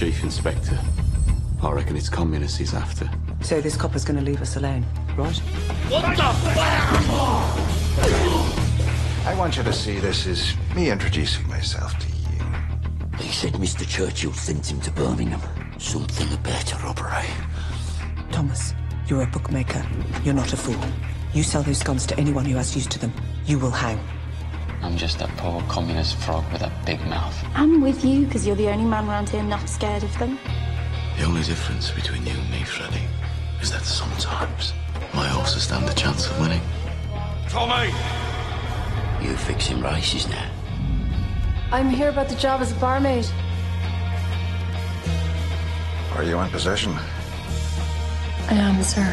Chief Inspector. I reckon it's communists he's after. So this copper's gonna leave us alone, right? What the fuck? I want you to see this as me introducing myself to you. They said Mr. Churchill sent him to Birmingham. Something about a robbery. Thomas, you're a bookmaker. You're not a fool. You sell those guns to anyone who has use to them. You will hang. I'm just that poor communist frog with a big mouth. I'm with you, because you're the only man around here not scared of them. The only difference between you and me, Freddy, is that sometimes my horses stand a chance of winning. Tommy! You fixing races now? I'm here about the job as a barmaid. Are you in possession? I am, sir.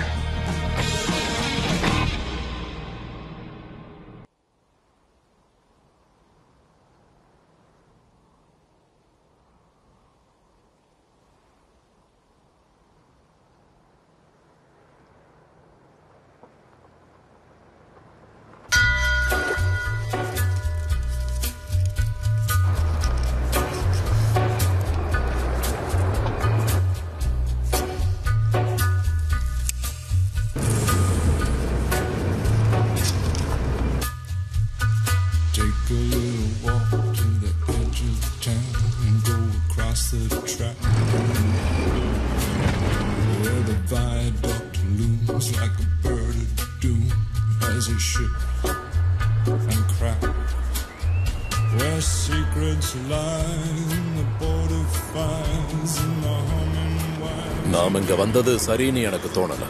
நாம இங்க வந்தது சரின்னு எனக்கு தோணல.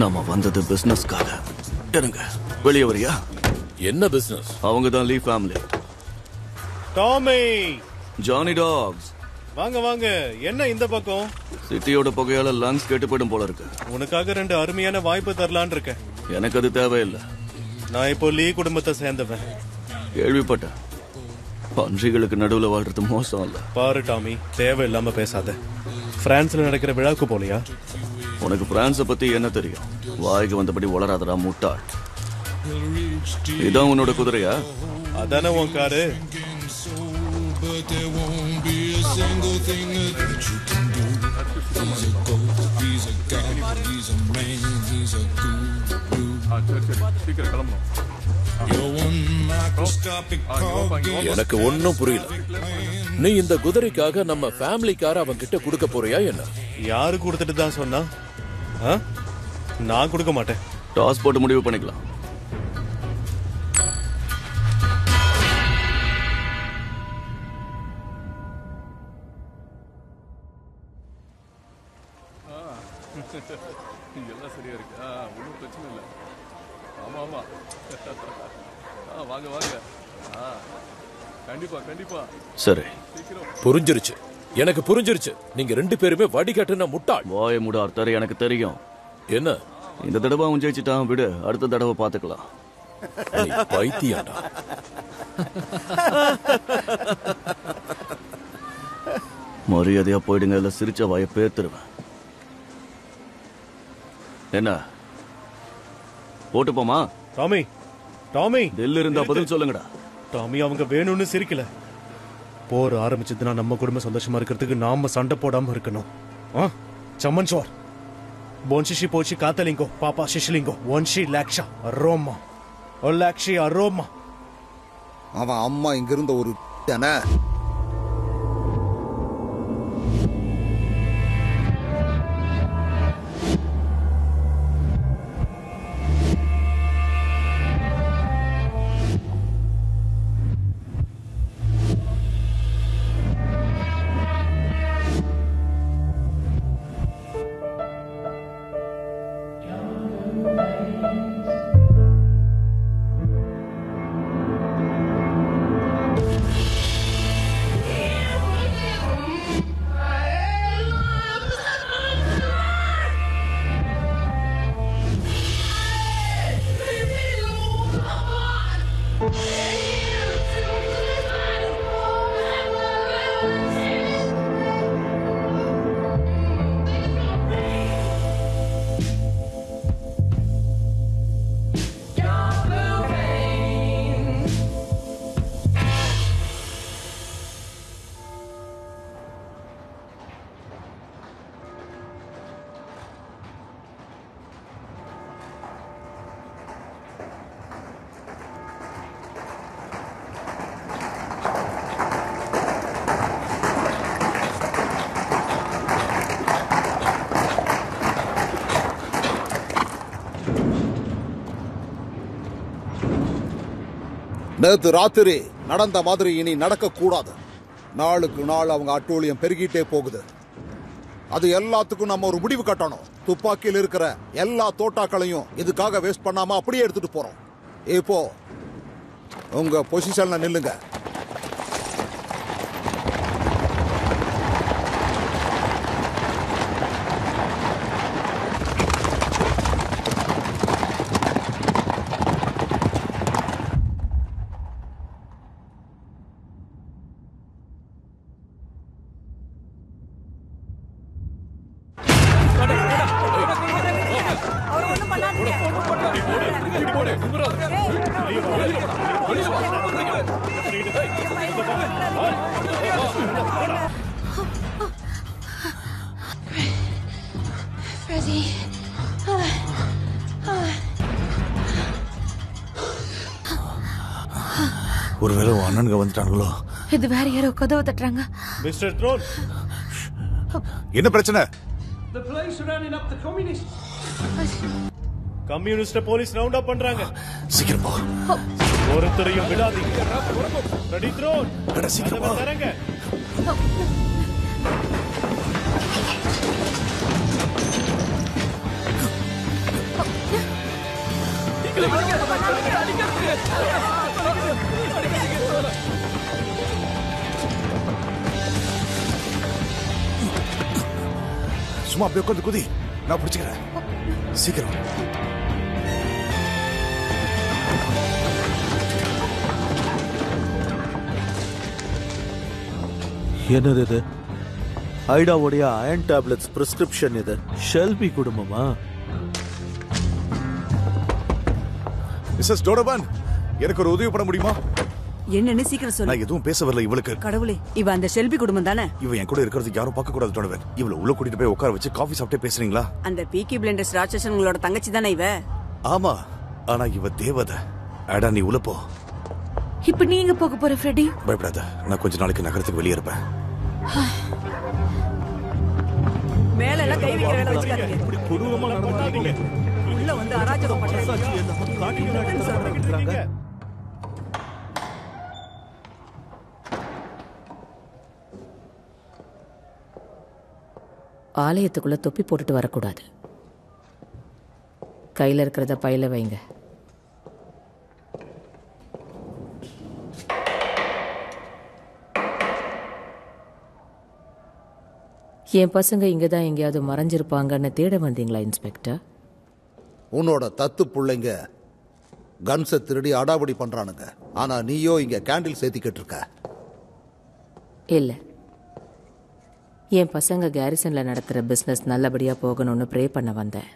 நாம வந்தது பிசினஸ்க்காக. இருங்க, வெளியே வரியா? என்ன பிசினஸ்? அவங்க தான் லீ ஃபேமிலி. டாமி, ஜானி டாக்ஸ், வாங்க வாங்க. என்ன இந்த பக்கம்? சிட்டியோட புகையால லங்ஸ் கெட்டு போயிடும் போல இருக்கு. உனக்காக 2 அருமையான வாய்ப்பு தரலான்னு இருக்கேன். எனக்கு அது தேவையில்லை. நான் இப்போ லீ குடும்பத்தை சேர்ந்தவன். கேள்விப்பட்டேன். பன்றிகளுக்கு நடுவுல வாழ்றது மோசம் இல்ல. பாரு டாமி, தேவையில்லாம பேசாத. பிரான்ஸ்ல நடக்கிற விழாக்கு போலியா? உனக்கு பிரான்ஸ பத்தி என்ன தெரியும்? வாய்க்கு வந்தபடி வளராதடா முட்டாள். இதான் உன்னோட குதிரையா? அதானே உன் காரு. எனக்கு ஒன்னும் புரியல. நீ இந்த குதிரைக்காக நம்ம ஃபேமிலிக்கார அவன் கிட்ட கொடுக்க போறியா என்ன? யாரு கொடுத்துட்டு தான் சொன்னா? நான் கொடுக்க மாட்டேன். டாஸ் போட்டு முடிவு பண்ணிக்கலாம். எல்லாம் சரியா இருக்கு. ஒன்றும் பிரச்சனை இல்லை. ஆமா ஆமா. வாங்க வாங்க. கண்டிப்பா கண்டிப்பா. சரி, புரிஞ்சிருச்சு. எனக்கு புரிஞ்சிருச்சு. நீங்க 2 பேருமே வடிகட்டுன முட்டாள். வாய மூட அர்த்தம் எனக்கு தெரியும். என்ன? இந்த தடவை அவன் ஜெயிச்சிட்டான், விடு. அடுத்த தடவை பாத்துக்கலாம். பைத்தியாடா. மரியாதையா போயிடுங்க, இல்ல சிரிச்ச வாய பேத்துருவேன். என்ன போட்டு போமா? டாமி, டாமி, டெல்லி இருந்தா பதில் சொல்லுங்கடா. டாமி, அவங்க வேணும்னு சிரிக்கல. போர் ஆரம்பிச்சதுன்னா நம்ம குடும்பம் சந்தோஷமா இருக்கிறதுக்கு நாம சண்டை போடாம இருக்கணும். சம்மன் சோர் போன்ஷிஷி போச்சு காத்தலிங்கோ பாப்பா சிஷிலிங்கோ ஒன்ஷி லாக்ஷா அரோமா ஒல்லாக்ஷி அரோமா. அவன் அம்மா இங்கிருந்த ஒரு தானே. நேத்து ராத்திரி நடந்த மாதிரி இனி நடக்க கூடாது. நாளுக்கு நாள் அவங்க அட்டூழியம் பெருகிட்டே போகுது. அது எல்லாத்துக்கும் நம்ம ஒரு முடிவு கட்டணும். துப்பாக்கியில் இருக்கிற எல்லா தோட்டாக்களையும் இதுக்காக வேஸ்ட் பண்ணாம அப்படியே எடுத்துட்டு போறோம். இப்போ உங்க பொசிஷன்ல நில்லுங்க. Freddy. ஒருவேளை அண்ணனுங்க வந்துட்டாங்களோ? இது வேற யாரோ கதவை தட்டுறாங்க. மிஸ்டர் ட்ரோன், என்ன பிரச்சனை? The police are rounding up the communists. Communist police round up பண்றாங்க. சீக்கிரம் போ. ஒருத்தரையும் விடாதீங்க. Ready drone. சீக்கிரம் போ. தரங்க. சும்மா அப்படியே உட்காந்து குதி, நான் பிடிச்சுக்கிறேன். சீக்கிரம். என்னது இது? ஐடாவுடைய அயன் டேப்லெட்ஸ் பிரிஸ்கிரிப்ஷன். இது ஷெல்பி குடும்பமா? மிஸ்ஸஸ் டோனோவன், எனக்கு ஒரு உதவி பண்ண முடியுமா? என்னன்னு சீக்கிரம் சொல்லு. நான் எதுவும் பேச வரல. இவளுக்கு கடவுளே, இவ அந்த ஷெல்பி குடும்பம் தானே? இவ என் கூட இருக்கிறது யாரும் பார்க்க கூடாது டோனோவன். இவள உள்ள கூட்டிட்டு போய் உட்கார வச்சு காஃபி சாப்பிட்டே பேசுறீங்களா? அந்த பீக்கி பிளண்டர்ஸ் ராட்சசன் உங்களோட தங்கச்சி தானே இவ? ஆமா, ஆனா இவ தேவதை. அடா, நீ உள்ள போ. இப்ப நீங்க போக போற ஃப்ரெடி? பயப்படாத, நான் கொஞ்ச நாளைக்கு நகரத்துக்கு வெளியே இருப்பேன். மேல எல்லாம் கை வைக்கிற வேலை வச்சுக்காதீங்க. இப்படி கொடூரமா நடந்துட்டீங்க. உள்ள வந்து அராஜகம் பண்றாங்க. ஆலயத்துக்குள்ள தொப்பி போட்டுட்டு வரக்கூடாது. கையில் இருக்கிறத பையில வைங்க. என் பசங்க இங்கதான் எங்கேயாவது மறைஞ்சிருப்பாங்கன்னு தேட வந்தீங்களா இன்ஸ்பெக்டர்? உன்னோட தத்து பிள்ளைங்க கன்ஸை திருடி அடாவடி பண்றானுங்க. ஆனா நீயோ இங்க கேண்டில் சேர்த்திக்கிட்டு இருக்க. இல்ல, என் பசங்க கேரிசன்ல நடத்துற பிசினஸ் நல்லபடியா போகணும்னு ப்ரே பண்ண வந்தேன்.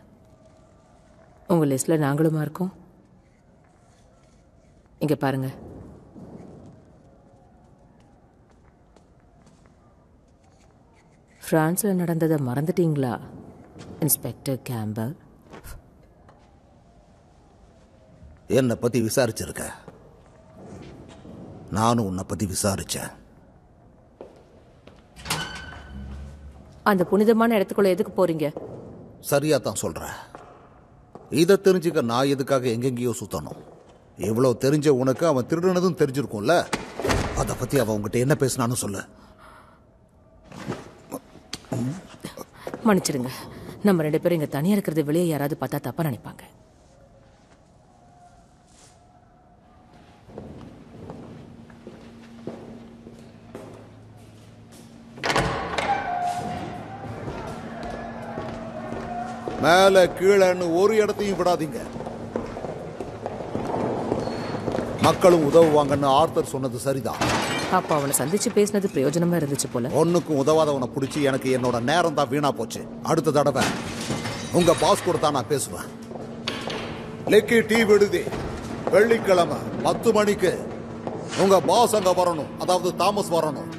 உங்க லிஸ்ட்ல நாங்களுமா இருக்கோம். இங்க பாருங்க. பிரான்ஸ்ல நடந்ததை மறந்துட்டீங்களா இன்ஸ்பெக்டர் கேம்பல்? என்னை பத்தி விசாரிச்சிருக்க. நானும் உன்னை பத்தி விசாரிச்சேன். அந்த புனிதமான இடத்துக்குள்ள எதுக்கு போறீங்க? சரியா தான் சொல்றேன். இதை தெரிஞ்சுக்க நான் எதுக்காக எங்கெங்கேயோ சுத்தணும்? எவ்வளவு தெரிஞ்ச உனக்கு அவன் திருடுனதும் தெரிஞ்சிருக்கும்ல. அதை பத்தி அவன் உங்ககிட்ட என்ன பேசினான்னு சொல்லு. மன்னிச்சிடுங்க, நம்ம 2 பேரும் இங்க தனியா இருக்கிறது வெளியே யாராவது பார்த்தா தப்பா நினைப்பாங்க. மேல கீழன்னு ஒரு இடத்தையும் விடாதீங்க. மக்களும் உதவுவாங்கன்னு ஆர்த்தர் சொன்னது சரிதான். அப்ப அவனை சந்திச்சு பேசினது பிரயோஜனமா இருந்துச்சு போல. ஒன்னுக்கும் உதவாதவனை பிடிச்சி எனக்கு என்னோட நேரம் தான் வீணா போச்சு. அடுத்த தடவை உங்க பாஸ் கூட தான் நான் பேசுவேன். லெக்கி டீ விடுதி வெள்ளிக்கிழமை 10 மணிக்கு உங்க பாஸ் அங்க வரணும். அதாவது தாமஸ் வரணும்.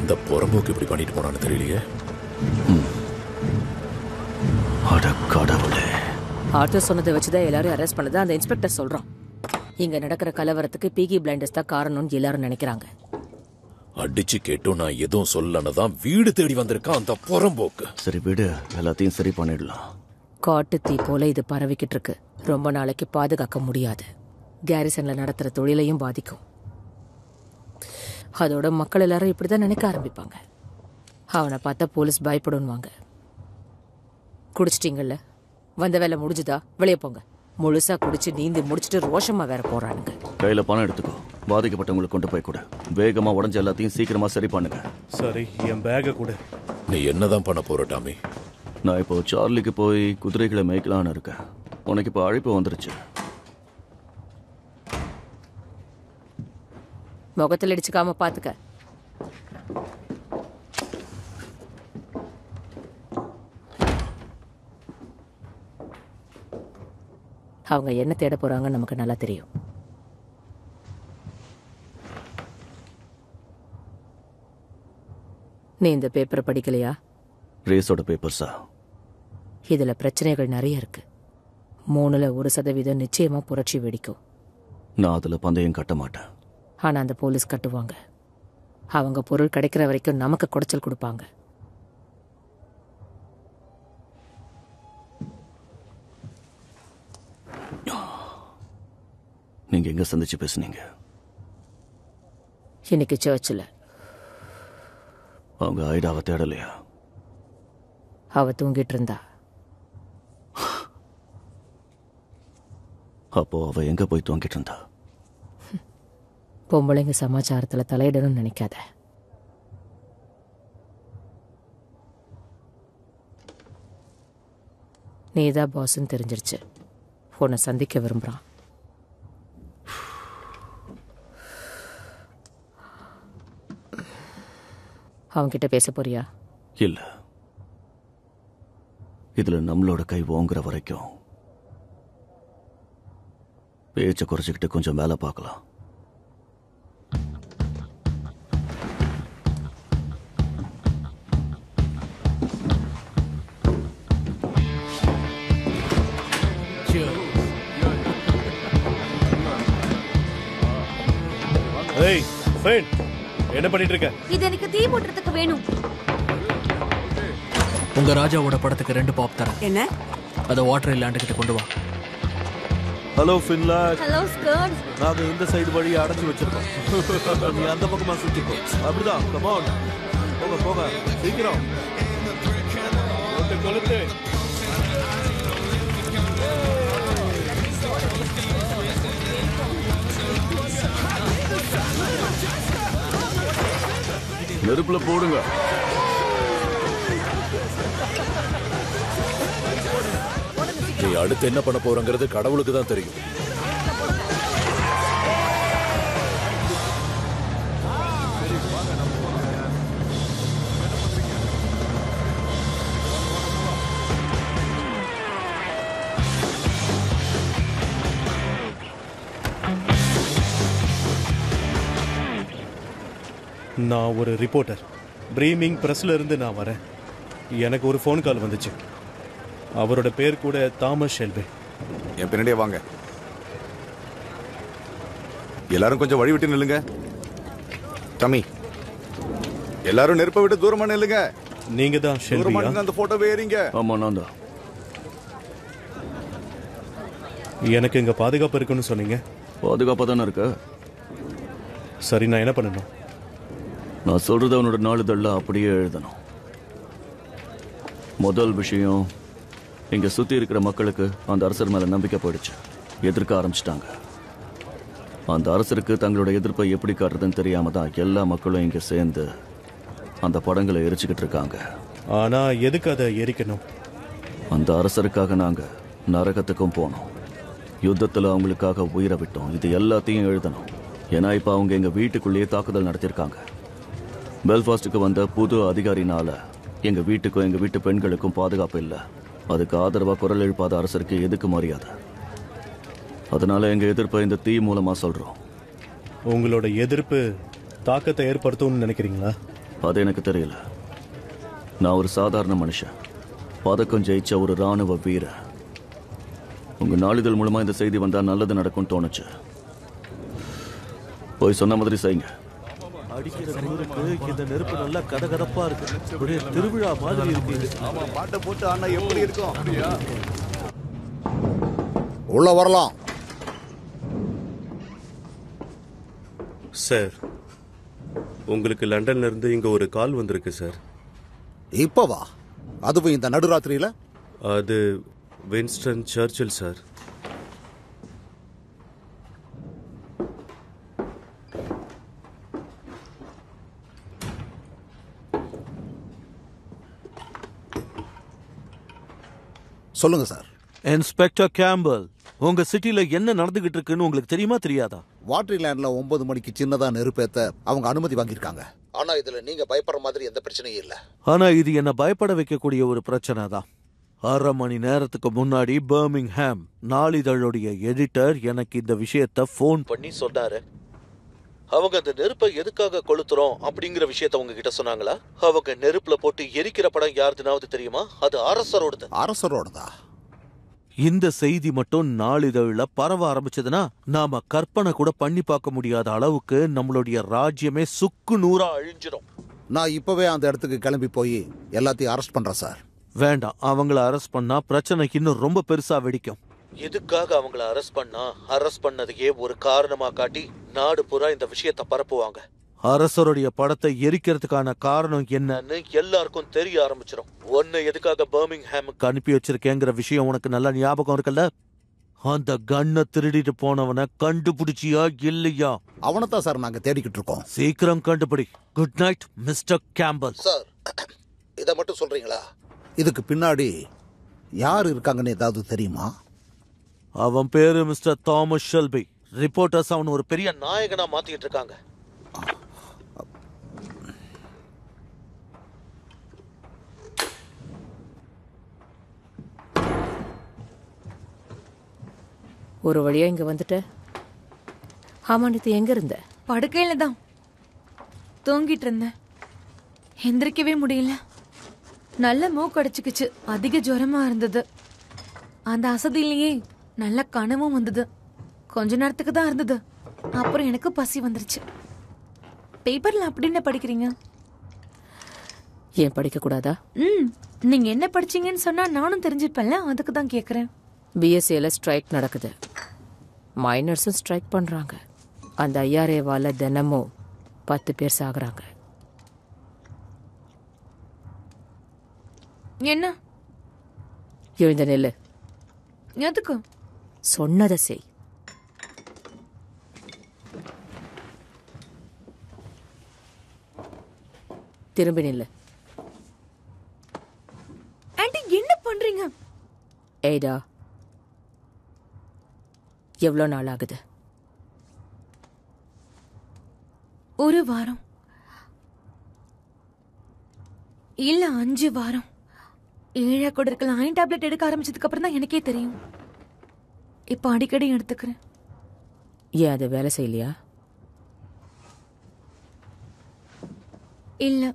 அந்த புறம்போக்கு இப்படி பண்ணிட்டு போனான்னு தெரியலையே. அட கடவுளே. ஆட்டோ சொன்னதை வச்சுதான் எல்லாரும் அரெஸ்ட் பண்ணதா அந்த இன்ஸ்பெக்டர் சொல்றான். இங்க நடக்கிற கலவரத்துக்கு பீகி பிளைண்டர்ஸ் தான் காரணம்னு எல்லாரும் நினைக்கிறாங்க. அடிச்சு கேட்டும் நான் எதுவும் சொல்லன்னு தான் வீடு தேடி வந்திருக்கான் அந்த புறம்போக்கு. சரி விடு, எல்லாத்தையும் சரி பண்ணிடலாம். காட்டு தீ போல இது பரவிக்கிட்டு இருக்கு. ரொம்ப நாளைக்கு பாதுகாக்க முடியாது. கேரிசன்ல நடத்துற தொழிலையும் பாதிக்கும். அதோட மக்கள் எல்லாரும் இப்படிதான் நினைக்க ஆரம்பிப்பாங்க. அவனை பார்த்தா போலீஸ் பயப்படுவாங்க. குடிச்சிட்டீங்கல்ல, வந்த வேலை முடிஞ்சுதா, வெளியே போங்க. முழுசா குடிச்சு நீந்தி முடிச்சுட்டு ரோஷமா வேற போறானுங்க. கையில பணம் எடுத்துக்கோ, பாதிக்கப்பட்டவங்களுக்கு கொண்டு போய் கூட. வேகமா உடஞ்ச எல்லாத்தையும் சீக்கிரமா சரி பண்ணுங்க. சரி, என் பேக கூட. நீ என்னதான் பண்ண போற டாமி? நான் இப்போ சார்லிக்கு போய் குதிரைகளை மேய்க்கலான்னு இருக்கேன். உனக்கு இப்போ அழைப்பு வந்துருச்சு. முகத்தில் அடிச்சுக்காம பாத்துக்க. அவங்க என்ன தேட போறாங்கன்னு நமக்கு நல்லா தெரியும். நீ இந்த பேப்பரை படிக்கலையா? ரேஸோட பேப்பர்ஸா? இதுல பிரச்சனைகள் நிறைய இருக்கு. 3% நிச்சயமா புரட்சி வெடிக்கும். நான் அதுல பந்தயம் கட்ட மாட்டேன். ஆனா அந்த போலீஸ் கட்டுவாங்க. அவங்க பொருள் கிடைக்கிற வரைக்கும் நமக்கு குடைச்சல் கொடுப்பாங்க. நீங்க எங்க சந்திச்சு பேசுனீங்க? இன்னைக்கு சர்ச்சில். அவங்க ஐடாவை தேடலையா? அவ தூங்கிட்டு இருந்தா. அப்போ அவ எங்க போய் தூங்கிட்டு இருந்தா? பொம்பளைங்க சமாச்சாரத்துல தலையிடணும்னு நினைக்காத. நீதான் பாஸ்ன்னு தெரிஞ்சிருச்சு. உன்னை சந்திக்க விரும்புறான். அவன்கிட்ட பேச போறியா? இல்ல, இதுல நம்மளோட கை ஓங்குற வரைக்கும் பேச்ச குறைச்சிக்கிட்டு கொஞ்சம் வேலை பார்க்கலாம். ஏய் ஃப்ரெண்ட், என்ன பண்ணிட்டு இருக்க? இது எனக்கு தீ மூட்டுறதுக்கு வேணும். உங்க ராஜாவோட படத்துக்கு 2 பாப் தரேன். என்ன? அத வாட்டர் லேண்ட் கிட்ட கொண்டு வா. ஹலோ ஃபின்லாக். ஹலோ ஸ்கர்ட். நாங்க இந்த சைடு வழியை அடைச்சு வச்சிருக்கோம். நீ அந்த பக்கமா சுத்திக்கோ. அப்படிதான். கம் ஆன், போங்க போங்க சீக்கிரம். கொளுத்து. நெருப்புல போடுங்க. நீ அடுத்து என்ன பண்ண போறங்கிறது கடவுளுக்கு தான் தெரியும். நான் ஒரு ரிப்போர்ட்டர். பிரீமிங் பிரஸ்ல இருந்து நான் வரேன். எனக்கு ஒரு ஃபோன் கால் வந்துச்சு. அவரோட பேர் கூட தாமஸ் ஷெல்பி. என் பின்னாடியே வாங்க. எல்லாரும் கொஞ்சம் வழி விட்டு நில்லுங்க. தம்பி, எல்லாரும் நெருப்பை விட்டு தூரமா நில்லுங்க. நீங்க தான் ஷெல்பியா? அந்த போட்டோவை ஏறிங்க. ஆமா, நான் தான். எனக்கு இங்க பாதுகாப்பு இருக்குன்னு சொன்னீங்க. பாதுகாப்பா தானே இருக்க. சரி, நான் என்ன பண்ணணும்? நான் சொல்றது அவனோட நாளிதழ்ல அப்படியே எழுதணும். முதல் விஷயம், இங்க சுத்தி இருக்கிற மக்களுக்கு அந்த அரசர் மேல நம்பிக்கை போயிடுச்சு. எதிர்க்க ஆரம்பிச்சிட்டாங்க. அந்த அரசருக்கு தங்களோட எதிர்ப்பை எப்படி காட்டுறதுன்னு தெரியாம தான் எல்லா மக்களும் இங்க சேர்ந்து அந்த படங்களை எரிச்சுக்கிட்டு இருக்காங்க. ஆனா எதுக்கு அதை எரிக்கணும்? அந்த அரசருக்காக நாங்க நரகத்துக்கும் போனோம். யுத்தத்துல அவங்களுக்காக உயிரை விட்டோம். இது எல்லாத்தையும் எழுதணும். ஏன்னா இப்ப அவங்க எங்க வீட்டுக்குள்ளேயே தாக்குதல் நடத்திருக்காங்க. பெல்ஃபாஸ்டுக்கு வந்த புது அதிகாரினால எங்க வீட்டுக்கும் எங்க வீட்டு பெண்களுக்கும் பாதுகாப்பு இல்லை. அதுக்கு ஆதரவா குரல் எழுப்பாத அரசருக்கு எதுக்கு மரியாதை? அதனால எங்க எதிர்ப்பை இந்த தீ மூலமா சொல்றோம். உங்களோட எதிர்ப்பு தாக்கத்தை ஏற்படுத்தும்னு நினைக்கிறீங்களா? அது எனக்கு தெரியல. நான் ஒரு சாதாரண மனுஷன், பதக்கம் ஜெயிச்ச ஒரு ராணுவ வீரர். உங்க நாளிதழ் மூலமா இந்த செய்தி வந்தா நல்லது நடக்கும்னு தோணுச்சு. போய் சொன்ன மாதிரி செய்யுங்க. அடிக்கிற குளிருக்கு இந்த நெருப்பு நல்லா கதகதப்பா இருக்கு. ஒரே திருவிழா மாதிரி இருக்கு. ஆமா, பாட்டை போட்டு ஆனா எப்படி இருக்கும்? உள்ள வரலாம். சார், உங்களுக்கு லண்டன்ல இருந்து இங்க ஒரு கால் வந்திருக்கு சார். இப்பவா? அதுவும் இந்த நடுராத்திரியில? அது வின்ஸ்டன் சர்ச்சில் சார். சொல்லுங்க சார். இன்ஸ்பெக்டர் கேம்பல், உங்க சிட்டில என்ன நடந்துகிட்டு இருக்குன்னு உங்களுக்கு தெரியுமா தெரியாதா? வாட்டர்லேண்ட்ல 9 மணிக்கு சின்னதா நெருப்பேத்த அவங்க அனுமதி வாங்கியிருக்காங்க. ஆனா இதுல நீங்க பயப்படுற மாதிரி எந்த பிரச்சனையும் இல்ல. ஆனா இது என்ன பயப்பட வைக்கக்கூடிய ஒரு பிரச்சனை தான். 1/2 மணி நேரத்துக்கு முன்னாடி பர்மிங்ஹாம் நாளிதழுடைய எடிட்டர் எனக்கு இந்த விஷயத்த போன் பண்ணி சொன்னாரு. அவங்க அந்த நெருப்பை எதுக்காக கொளுத்துறோம் அப்படிங்கிற விஷயத்த உங்ககிட்ட சொன்னாங்களா? அவங்க நெருப்புல போட்டு எரிக்கிற படம் யாருதுனாவது தெரியுமா? அது அரசரோடது. அரசரோடதா? இந்த செய்தி மட்டும் நாளிதழ்ல பரவ ஆரம்பிச்சதுன்னா நாம கற்பனை கூட பண்ணி பார்க்க முடியாத அளவுக்கு நம்மளுடைய ராஜ்யமே சுக்கு நூறா அழிஞ்சிடும். நான் இப்பவே அந்த இடத்துக்கு கிளம்பி போய் எல்லாத்தையும் அரெஸ்ட் பண்றேன் சார். வேண்டாம், அவங்கள அரெஸ்ட் பண்ணா பிரச்சனை இன்னும் ரொம்ப பெருசா வெடிக்கும். எதுக்காக அவங்கள அரெஸ்ட் பண்ணா அரெஸ்ட் பண்ணதையே ஒரு காரணமா காட்டி நாடு பூரா இந்த விஷயத்த பரப்புவாங்க. அரசருடைய படத்தை எரிக்கிறதுக்கான காரணம் என்னன்னு எல்லாருக்கும் தெரிய ஆரம்பிச்சிடும். ஒன்னு எதுக்காக பர்மிங்ஹாமுக்கு அனுப்பி வச்சிருக்கேங்கிற விஷயம் உனக்கு நல்லா ஞாபகம் இருக்குல்ல? அந்த கண்ணை திருடிட்டு போனவனை கண்டுபிடிச்சியா இல்லையா? அவனைத்தான் சார் நாங்க தேடிக்கிட்டு இருக்கோம். சீக்கிரம் கண்டுபிடி. Good night mister Campbell. Sir, இத மட்டும் சொல்றீங்களா? இதுக்கு பின்னாடி யார் இருக்காங்கன்னு ஏதாவது தெரியுமா? அவன் பேரு மிஸ்டர் தாமஸ் ஷெல்பி. ரிப்போர்ட்டர்ஸ் அவன் ஒரு பெரிய நாயகனா மாத்திட்டு இருக்காங்க. ஒரு வழியா இங்க வந்துட்ட. ஆமா, நீ எங்க இருந்த? படுக்கையில தான் தூங்கிட்டு இருந்தேன். எந்திரிக்கவே முடியல. நல்ல மூக்கு அடைச்சுக்குச்சு. அதிக ஜுரமா இருந்தது. அந்த அசதியிலேயே நல்ல கனவும் வந்தது. கொஞ்ச நேரத்துக்கு தான் இருந்தது. அப்புறம் எனக்கு பசி வந்துருச்சு. பேப்பர்ல அப்படின்னு படிக்கிறீங்க? ஏன் படிக்க கூடாதா? நீங்க என்ன படிச்சீங்கன்னு சொன்னா நானும் தெரிஞ்சுப்பேன்ல, அதுக்கு தான் கேக்குறேன். பிஎஸ்சியில ஸ்ட்ரைக் நடக்குது. மைனர்ஸும் ஸ்ட்ரைக் பண்றாங்க. அந்த ஐஆர்ஏவால தினமும் 10 பேர் சாகுறாங்க. என்ன? எழுந்த நெல்லு. எதுக்கு? சொன்னதை செய். திரும்பி நில்லு. ஆண்டி, என்ன பண்றீங்க? ஏடா, எவ்வளவு நாள் ஆகுது? ஒரு வாரம் இல்ல 5 வாரம். 7 கூட இருக்கலாம். அயன் டேப்லெட் எடுக்க ஆரம்பிச்சதுக்கு அப்புறம் தான் எனக்கே தெரியும். இப்ப அடிக்கடி எடுத்துக்கிறேன். ஏன் அது வேலை செய்யலையா? இல்ல.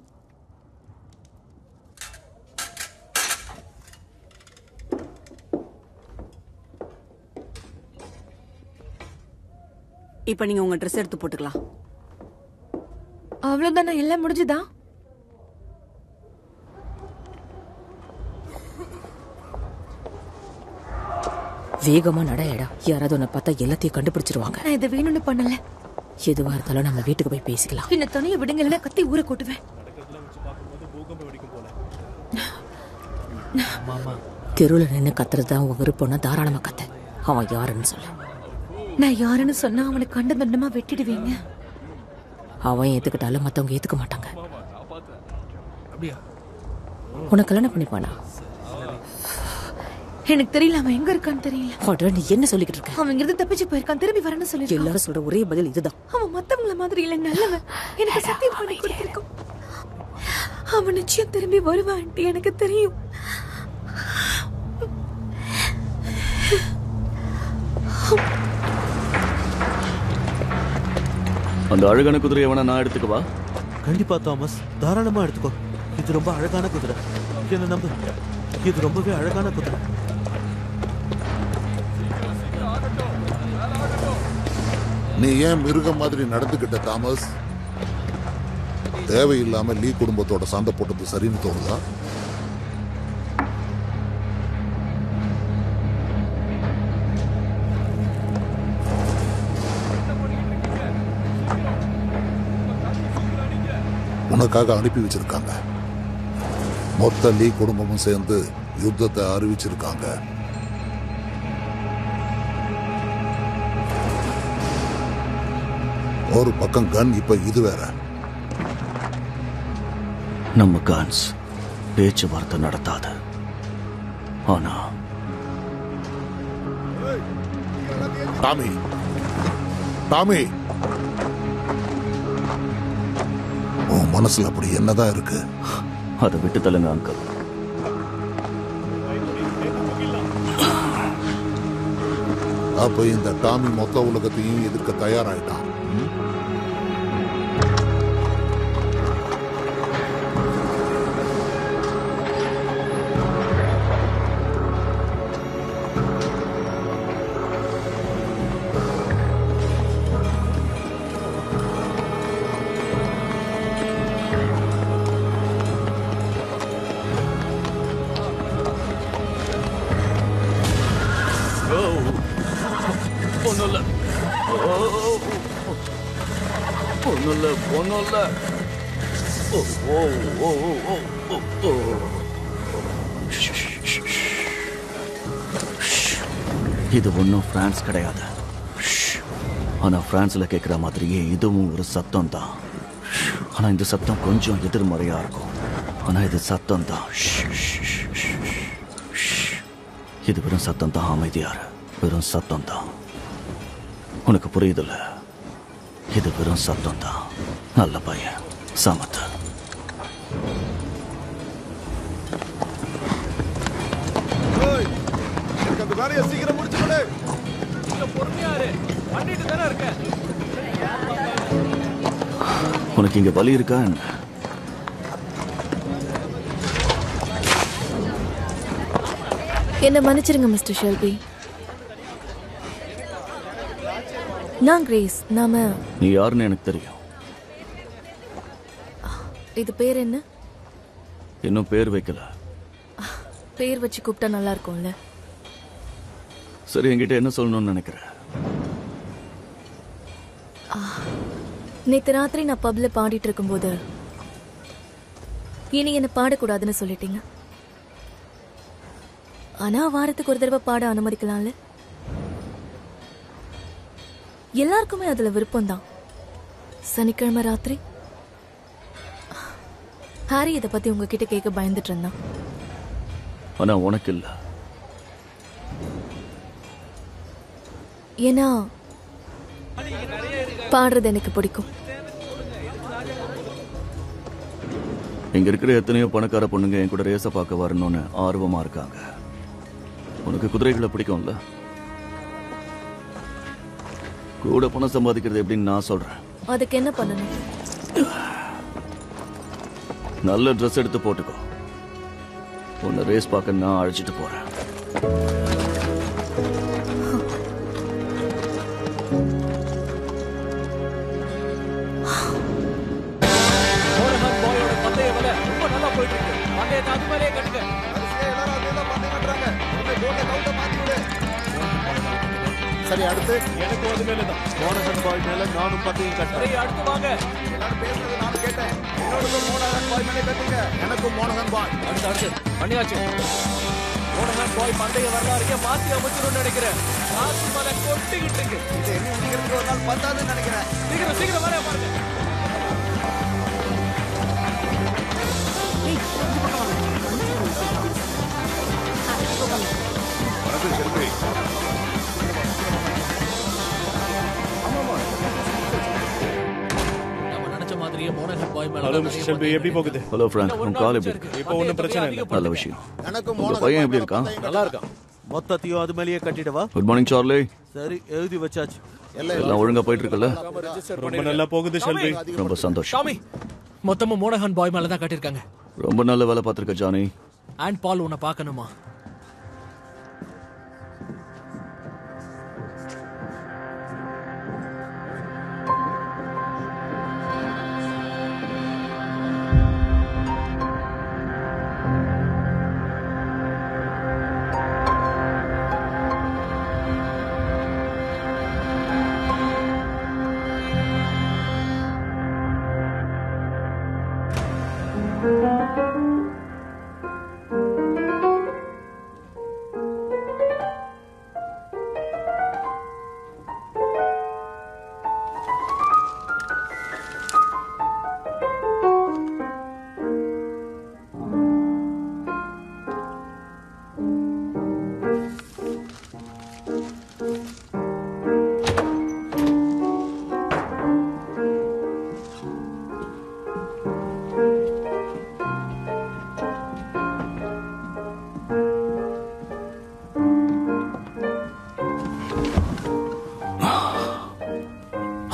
இப்ப நீங்க உங்க ட்ரெஸ் எடுத்து போட்டுக்கலாம். அவ்வளவுதானே? எல்லாம் முடிஞ்சுதா? வேகமா நடையடா. யாராவது உன்னை பார்த்தா எல்லாத்தையும் கண்டுபிடிச்சிருவாங்க. நான் இதை வேணும்னு பண்ணல. எதுவா இருந்தாலும் நம்ம வீட்டுக்கு போய் பேசிக்கலாம். என்ன தனியா விடுங்க, இல்லைன்னா கத்தி ஊற கொட்டுவேன். தெருவுல நின்று கத்துறதுதான் உன் விருப்பம்னா தாராளமா கத்து. அவன் யாருன்னு சொல்லு. நான் யாருன்னு சொன்னா அவனை கண்ட தண்டமா வெட்டிடுவீங்க. அவன் ஏத்துக்கிட்டாலும் மத்தவங்க ஏத்துக்க மாட்டாங்க. உன்னை கல்யாணம் பண்ணிப்பானா? எனக்கு தெரியல. அவன் எங்க இருக்கான்னு தெரியல. நீ என்ன சொல்லிக்கிட்டு இருக்க? அவன் இங்கிருந்து தப்பிச்சு போயிருக்கான். திரும்பி வரணும்னு சொல்லி எல்லாரும் சொல்ற ஒரே பதில் இதுதான். அவன் மத்தவங்கள மாதிரி இல்ல, நல்லவன். எனக்கு சத்தியம் பண்ணி கொடுத்திருக்கான். அவன் நிச்சயம் திரும்பி வருவான். எனக்கு தெரியும். அந்த அழகான குதிரையை வேணா நான் எடுத்துக்கவா? கண்டிப்பா தாமஸ், தாராளமா எடுத்துக்கோ. இது ரொம்ப அழகான குதிரை. என்ன நம்பு, இது ரொம்பவே அழகான குதிரை. நீ ஏன் மிருகம் மாதிரி நடந்துகிட்ட தாமஸ்? தேவையில்லாம லீ குடும்பத்தோட சண்டை போட்டது சரின்னு தோணுதா? உனக்காக அனுப்பி வச்சிருக்காங்க. மொத்த லீ குடும்பமும் சேர்ந்து யுத்தத்தை அறிவிச்சிருக்காங்க. ஒரு பக்கம் கன், இப்ப இது வேற. நம்ம கான்ஸ் பேச்சுவார்த்தை நடத்தாத. ஆனா டாமி, டாமி, உன் மனசுல அப்படி என்னதான் இருக்கு? அதை விட்டு தள்ளுங்க அங்கிள். அப்ப இந்த டாமி மொத்த உலகத்தையும் எதிர்க்க தயாராயிட்டான். இது ஒன்றும் பிரான்ஸ் கிடையாது. ஆனா பிரான்ஸ்ல கேட்கிற மாதிரியே இதுவும் ஒரு சத்தம் தான். ஆனா இந்த சத்தம் கொஞ்சம் எதிர்மறையா இருக்கும். ஆனா இது சத்தம் தான். இது வெறும் சத்தம் தான் அமைதியாரு. வெறும் சத்தம் தான். உனக்கு புரியுதுல்ல? இது வெறும் சத்தம் தான். நல்ல பையன், சமத்து. வேலையை சீக்கிரம் முடிச்சுக்கொடு. பொறுமையாரு, பண்ணிட்டு தானே இருக்க. உனக்கு இங்க வலி இருக்கா என்ன? என்ன மன்னிச்சிருங்க மிஸ்டர் ஷெல்பி. நான் கிரேஸ். நாம நீ யாருன்னு எனக்கு தெரியும். இது பேர் என்ன? இன்னும் பேர் வைக்கல. பேர் வச்சு கூப்பிட்டா நல்லா இருக்கும்ல. சரி, என்கிட்ட என்ன சொல்லணும்னு நினைக்கிறேன்? நேத்து ராத்திரி நான் பப்ல பாடிட்டு இருக்கும்போது இனி என்ன பாடக்கூடாதுன்னு சொல்லிட்டீங்க. ஆனா வாரத்துக்கு ஒரு தடவை பாட அனுமதிக்கலாம்ல? எல்லாருக்குமே அதுல விருப்பம் தான். சனிக்கிழமை ராத்திரி ஹாரி இதை பத்தி உங்ககிட்ட கேட்க பயந்துட்டு இருந்தான். ஆனா உனக்கு இல்ல. ஏன்னா பாடுறது எனக்கு பிடிக்கும். இங்க இருக்கிற எத்தனையோ பணக்கார பொண்ணுங்க என் கூட ரேச பார்க்க வரணும்னு ஆர்வமா இருக்காங்க. உனக்கு குதிரைகளை பிடிக்கும்ல? கூட பணம் சம்பாதிக்கிறது எப்படின்னு நான் சொல்றேன். அதுக்கு என்ன பண்ணணும்? நல்ல ட்ரெஸ் எடுத்து போட்டுக்கோ. உன்னை ரேஸ் பார்க்க நான் அழைச்சிட்டு போறேன். சரி, அடுத்து எனக்கு ஒரு மேல தான். மோனகன் பாய் மேல நானும் பத்தையும் கட்டுறேன். அடுத்து வாங்க. எல்லாரும் பேசுறது நான் கேட்டேன். என்னோட மோனகன் பாய் மேலே கட்டுங்க. எனக்கும் மோனகன் பாய். அடுத்து பண்ணியாச்சு. மோனகன் பாய் பந்தய வரலாறுக்கே மாத்தி அமைச்சிரும்னு நினைக்கிறேன். காசு மலை கொட்டிக்கிட்டு இருக்கு. இது என்ன முடிக்கிறதுக்கு ஒரு நாள் பத்தாதுன்னு நினைக்கிறேன். சீக்கிரம் வர பாருங்க. ஹலோ மிஸ்டர் ஷெல்பி, எப்படி போகுது? ஹலோ ஃப்ராங்க், உன் கால் எப்படி இருக்கு? இப்போ ஒன்றும் பிரச்சனை இல்லை. நல்ல விஷயம். உங்க பையன் எப்படி இருக்கான்? நல்லா இருக்கான். மொத்தத்தையும் அது மேலேயே கட்டிடவா? Good morning Charlie. சரி, எழுதி வச்சாச்சு. எல்லாம் ஒழுங்கா போயிட்டு இருக்குல்ல? ரொம்ப நல்லா போகுது ஷெல்பி. ரொம்ப சந்தோஷம். மொத்தமும் மோனஹான் பாய் மேல தான் காட்டியிருக்காங்க. ரொம்ப நல்ல வேலை பார்த்திருக்க ஜானி. அண்ட் பால் உன்னை பார்க்கணுமா?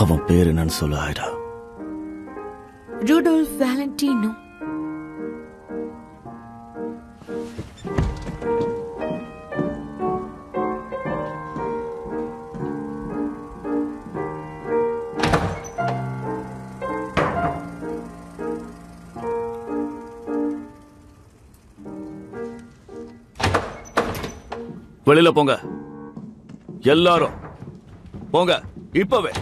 அவன் பேர் என்னன்னு சொல்ல ஆயிடா. ரூடோல்ஃப் வேலண்டினோ. வெளியில போங்க எல்லாரும், போங்க இப்பவே.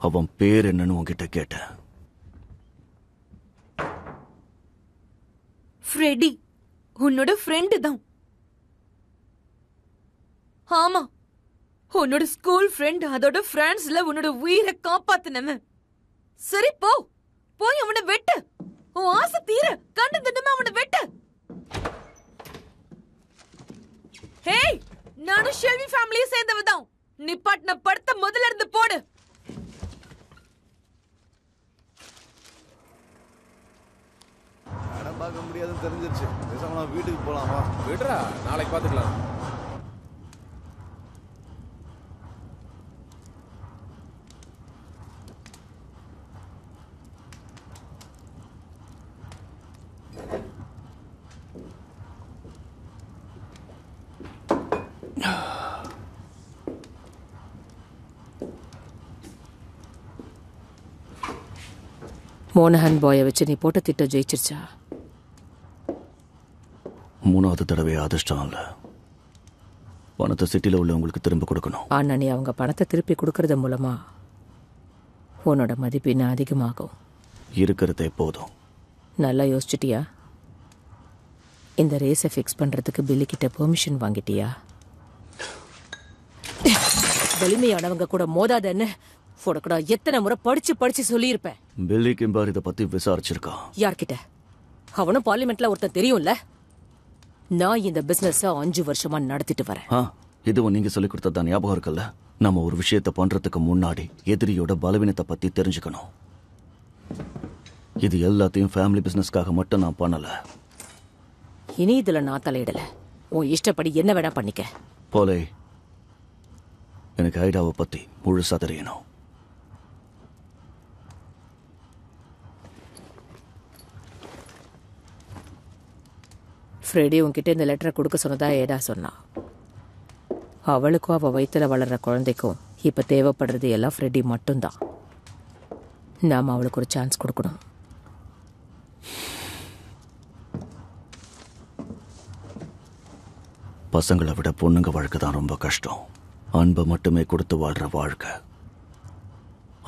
அவன் பேர் என்னன்னு உன்கிட்ட கேட்டேன். ஃப்ரெடி உன்னோட ஃப்ரெண்டு தான். ஆமா, உன்னோட ஸ்கூல் ஃப்ரெண்ட். அதோட பிரான்ஸ்ல உன்னோட உயிரை காப்பாத்தினவன். சரி போ, போய் அவனை வெட்டு. உன் ஆசை தீர கண்டு தினமே அவனை வெட்டு. ஹேய், நானும் ஷெல்வி ஃபேமிலியை சேர்ந்தவதான். நிப்பாட்டின படத்தை முதல்ல இருந்து போடு. படம் பார்க்க முடியாதுன்னு தெரிஞ்சிருச்சு. பேசாம நான் வீட்டுக்கு போலாமா? விடுறா, நாளைக்கு பாத்துக்கலாம். மோனஹான் பாயை வச்சு நீ போட்ட திட்டம் ஜெயிச்சிருச்சா? 3வது தடவை அதிர்ஷ்டம் இல்ல. பணத்தை சிட்டில உள்ளவங்களுக்கு திரும்ப கொடுக்கணும். ஆனா நீ அவங்க பணத்தை திருப்பி கொடுக்கறது மூலமா உன்னோட மதிப்பு இன்னும் அதிகமாகும். இருக்கிறதே போதும். நல்லா யோசிச்சிட்டியா? இந்த ரேஸை ஃபிக்ஸ் பண்றதுக்கு பில்லி கிட்ட பெர்மிஷன் வாங்கிட்டியா? வலிமையானவங்க கூட மோதாதன்னு உனக்கு எத்தனை முறை படிச்சு சொல்லியிருப்பேன். பில்லி கிம்பார் இதை பத்தி விசாரிச்சிருக்கான். யார்கிட்ட? அவனும் பார்லிமெண்ட்ல ஒருத்தன் தெரியும்ல. நான் இந்த பிசினஸ் 5 வருஷமா நடத்திட்டு வரேன். இதுவும் நீங்க சொல்லி கொடுத்ததான் ஞாபகம் இருக்குல்ல? நம்ம ஒரு விஷயத்தை பண்றதுக்கு முன்னாடி எதிரியோட பலவீனத்தை பத்தி தெரிஞ்சுக்கணும். இது எல்லாத்தையும் ஃபேமிலி பிசினஸ்க்காக மட்டும் நான் பண்ணல. இனி இதுல நான் தலையிடல. உன் இஷ்டப்படி என்ன வேணா பண்ணிக்க. போலே, எனக்கு ஐடாவை பத்தி முழுசா தெரியணும். ஃப்ரெடி உன்கிட்ட இந்த லெட்டரை கொடுக்க சொன்னதா ஏடா சொன்னா. அவளுக்கும் அவ வயிற்றுல வளர்ற குழந்தைக்கும் இப்ப தேவைப்படுறது எல்லாம் ஃப்ரெடி மட்டும்தான். நாம அவளுக்கு ஒரு சான்ஸ் கொடுக்கணும். பசங்களை விட பொண்ணுங்க வாழ்க்கை தான் ரொம்ப கஷ்டம். அன்பை மட்டுமே கொடுத்து வாழ்ற வாழ்க்கை.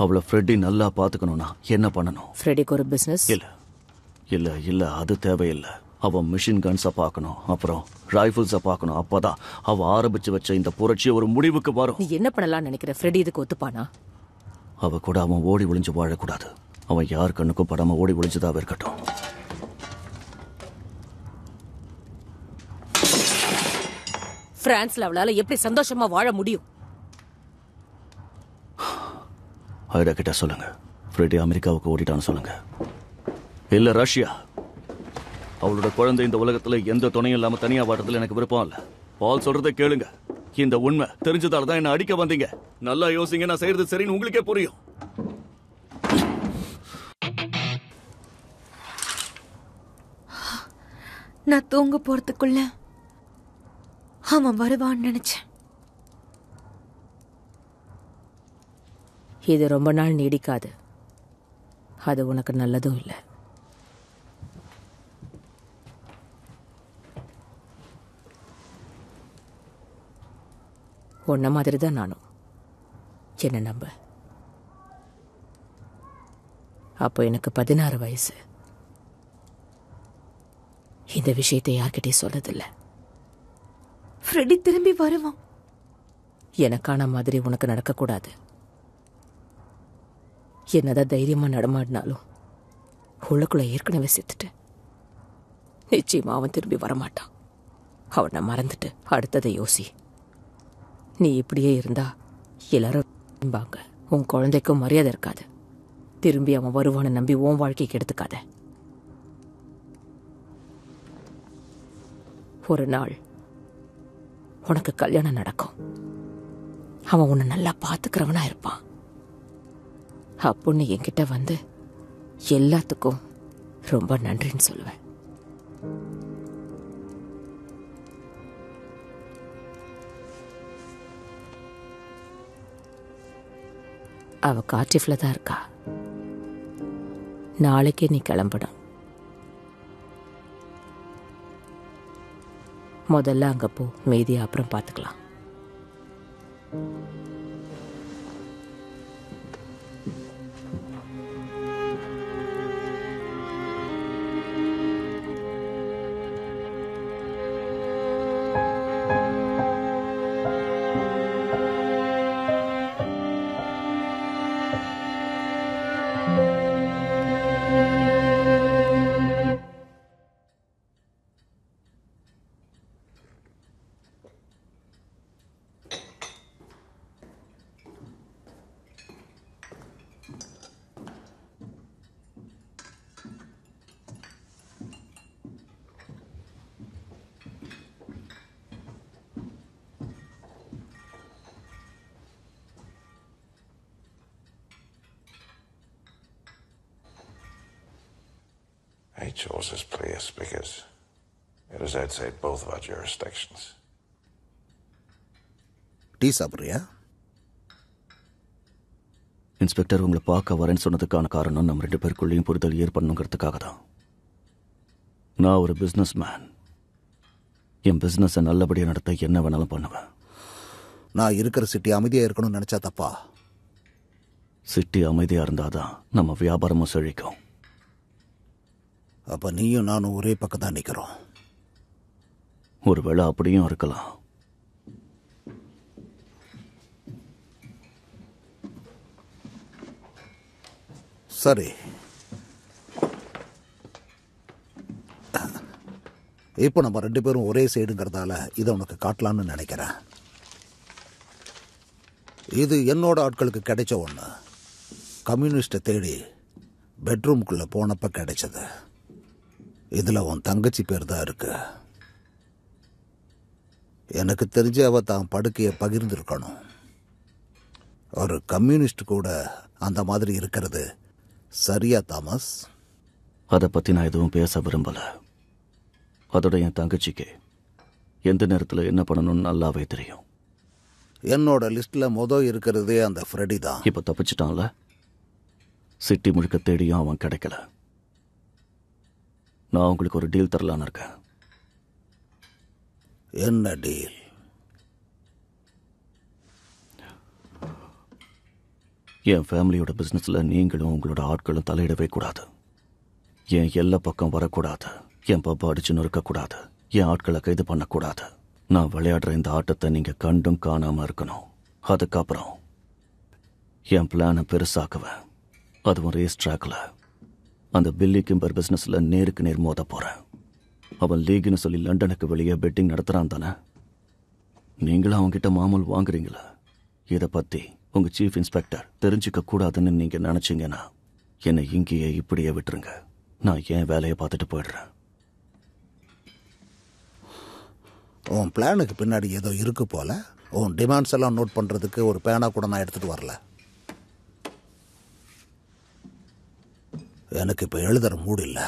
அவளை ஃப்ரெடி நல்லா பாத்துக்கணும்னா என்ன பண்ணணும்? ஃப்ரெடிக்கு ஒரு பிசினஸ்? இல்ல அது தேவையில்லை. அவன் மிஷின் கன்ஸை பார்க்கணும், அப்புறம் ரைஃபிள்ஸை பார்க்கணும். அப்பதான் அவ ஆரம்பிச்சு வச்ச இந்த புரட்சி ஒரு முடிவுக்கு வரும். நீ என்ன பண்ணலாம் நினைக்கிற? ஃப்ரெடி இதுக்கு ஒத்துப்பானா? அவ கூட அவன் ஓடி ஒளிஞ்சு வாழக்கூடாது. அவன் யார் கண்ணுக்கும் படாம ஓடி ஒளிஞ்சுதான் இருக்கட்டும். பிரான்ஸ்ல அவளால எப்படி சந்தோஷமா வாழ முடியும்? ஐடா கிட்ட சொல்லுங்க ஃப்ரெடி அமெரிக்காவுக்கு ஓடிட்டான்னு சொல்லுங்க. இல்ல ரஷ்யா. அவளோட குழந்தை இந்த உலகத்துல எந்த துணையும் இல்லாம தனியா வாடுறதுல எனக்கு விருப்பம் இல்ல. பால் சொல்றதை கேளுங்க. இந்த உண்மை தெரிஞ்சதால தான் என்ன அடிக்க வந்தீங்க. நல்லா யோசிங்க, நான் செய்யறது சரின்னு உங்களுக்கே புரியும். நான் தூங்க போறதுக்குள்ள அவன் வருவான்னு நினைச்சேன். இது ரொம்ப நாள் நீடிக்காது. அது உனக்கு நல்லதும் இல்லை. உன்ன மாதிரி தான் நானும். என்ன நம்ப. அப்போ எனக்கு 16 வயசு. இந்த விஷயத்தை யார்கிட்டயும் சொல்லதில்லை. ஃப்ரெடி திரும்பி வருவான். எனக்கான மாதிரி உனக்கு நடக்கக்கூடாது. என்னதான் தைரியமா நடமாடினாலும் உள்ளுக்குள்ள ஏற்கனவே செத்துட்டேன். நிச்சயமா அவன் திரும்பி வரமாட்டான். அவனை மறந்துட்டு அடுத்ததை யோசி. நீ இப்படியே இருந்தா எல்லாரும் உன் குழந்தைக்கும் மரியாதை இருக்காது. திரும்பி அவன் வருவான்னு நம்பி உன் வாழ்க்கைக்கு எடுத்துக்காத. ஒரு நாள் உனக்கு கல்யாணம் நடக்கும். அவன் உன்னை நல்லா பாத்துக்கிறவனா இருப்பான். அப்போ நீ என்கிட்ட வந்து எல்லாத்துக்கும் ரொம்ப நன்றின்னு சொல்லுவேன். அவ கார்டிஃப்ல தான் இருக்கா. நாளைக்கே நீ கிளம்பணும். முதல்ல அங்க போ, மீதியை அப்புறம் பார்த்துக்கலாம். I chose this place because it is outside both of our jurisdictions. Tea சாப்பிட்றியா? இன்ஸ்பெக்டர் உங்களை பார்க்க வரேன்னு சொன்னதுக்கான காரணம் நம்ம 2 பேருக்குள்ளேயும் புரிதல் ஏற்படணுங்கிறதுக்காக தான். நான் ஒரு பிஸ்னஸ் மேன். என் பிஸ்னஸை நல்லபடியாக நடத்த என்ன வேணாலும் பண்ணுவேன். நான் இருக்கிற சிட்டி அமைதியாக இருக்கணும்னு நினச்சா தப்பா? சிட்டி அமைதியாக இருந்தாதான் நம்ம வியாபாரமும் செழிக்கும். அப்ப நீயும் நானும் ஒரே பக்கம் தான் நிக்கிறோம். ஒருவேளை அப்படியும் இருக்கலாம். சரி, இப்போ நம்ம 2 பேரும் ஒரே சைடுங்கிறதால இதை உனக்கு காட்டலான்னு நினைக்கிறேன். இது என்னோட ஆட்களுக்கு கிடைச்ச ஒண்ணு. கம்யூனிஸ்டை தேடி பெட்ரூம்குள்ள போனப்ப கிடைச்சது. இதுல உன் தங்கச்சி பேர் தான் இருக்கு. எனக்கு தெரிஞ்ச அவ தான் படுக்கையை பகிர்ந்திருக்கணும். ஒரு கம்யூனிஸ்ட் கூட அந்த மாதிரி இருக்கிறது சரியா தாமஸ்? அதை பத்தி நான் எதுவும் பேச விரும்பல. அதோட என் தங்கச்சிக்கு எந்த நேரத்தில் என்ன பண்ணணும்னு நல்லாவே தெரியும். என்னோட லிஸ்ட்ல இருக்கிறதே அந்த ஃப்ரெடி தான். இப்ப தப்பிச்சிட்டான்ல. சிட்டி முழுக்க தேடியும் அவன் கிடைக்கல. நான் உங்களுக்கு ஒரு டீல் தரலான்னு இருக்கேன். என்ன டீல்? என் ஃபேமிலியோட பிசினஸ்ல நீங்களும் உங்களோட ஆட்களும் தலையிடவே கூடாது. என் எல்லா பக்கம் வரக்கூடாது. என் பப்பா அடிச்சு நொறுக்கக்கூடாது. என் ஆட்களை கைது பண்ணக்கூடாது. நான் விளையாடுற இந்த ஆட்டத்தை நீங்க கண்டும் காணாம இருக்கணும். அதுக்கப்புறம் என் பிளானை பெருசாக்குவேன். அதுவும் ரேஸ் ட்ராக்ல அந்த பில்லி கிம்பர் பிசினஸ்ல நேருக்கு நேர் மோத போறேன். அவன் லீக்னு சொல்லி லண்டனுக்கு வெளியே பெட்டிங் நடத்துறான் தானே. நீங்களும் அவன்கிட்ட மாமூல் வாங்குறீங்களா? இதை பத்தி உங்க சீஃப் இன்ஸ்பெக்டர் தெரிஞ்சுக்க கூடாதுன்னு நீங்க நினைச்சீங்கன்னா என்னை இங்கேயே இப்படியே விட்டுருங்க. நான் என் வேலையை பார்த்துட்டு போயிடுறேன். உன் பிளானுக்கு பின்னாடி ஏதோ இருக்கு போல. உன் டிமாண்ட்ஸ் எல்லாம் நோட் பண்றதுக்கு ஒரு பேனா கூட நான் எடுத்துட்டு வரல. எனக்கு இப்ப எழுதுற மூடு இல்ல.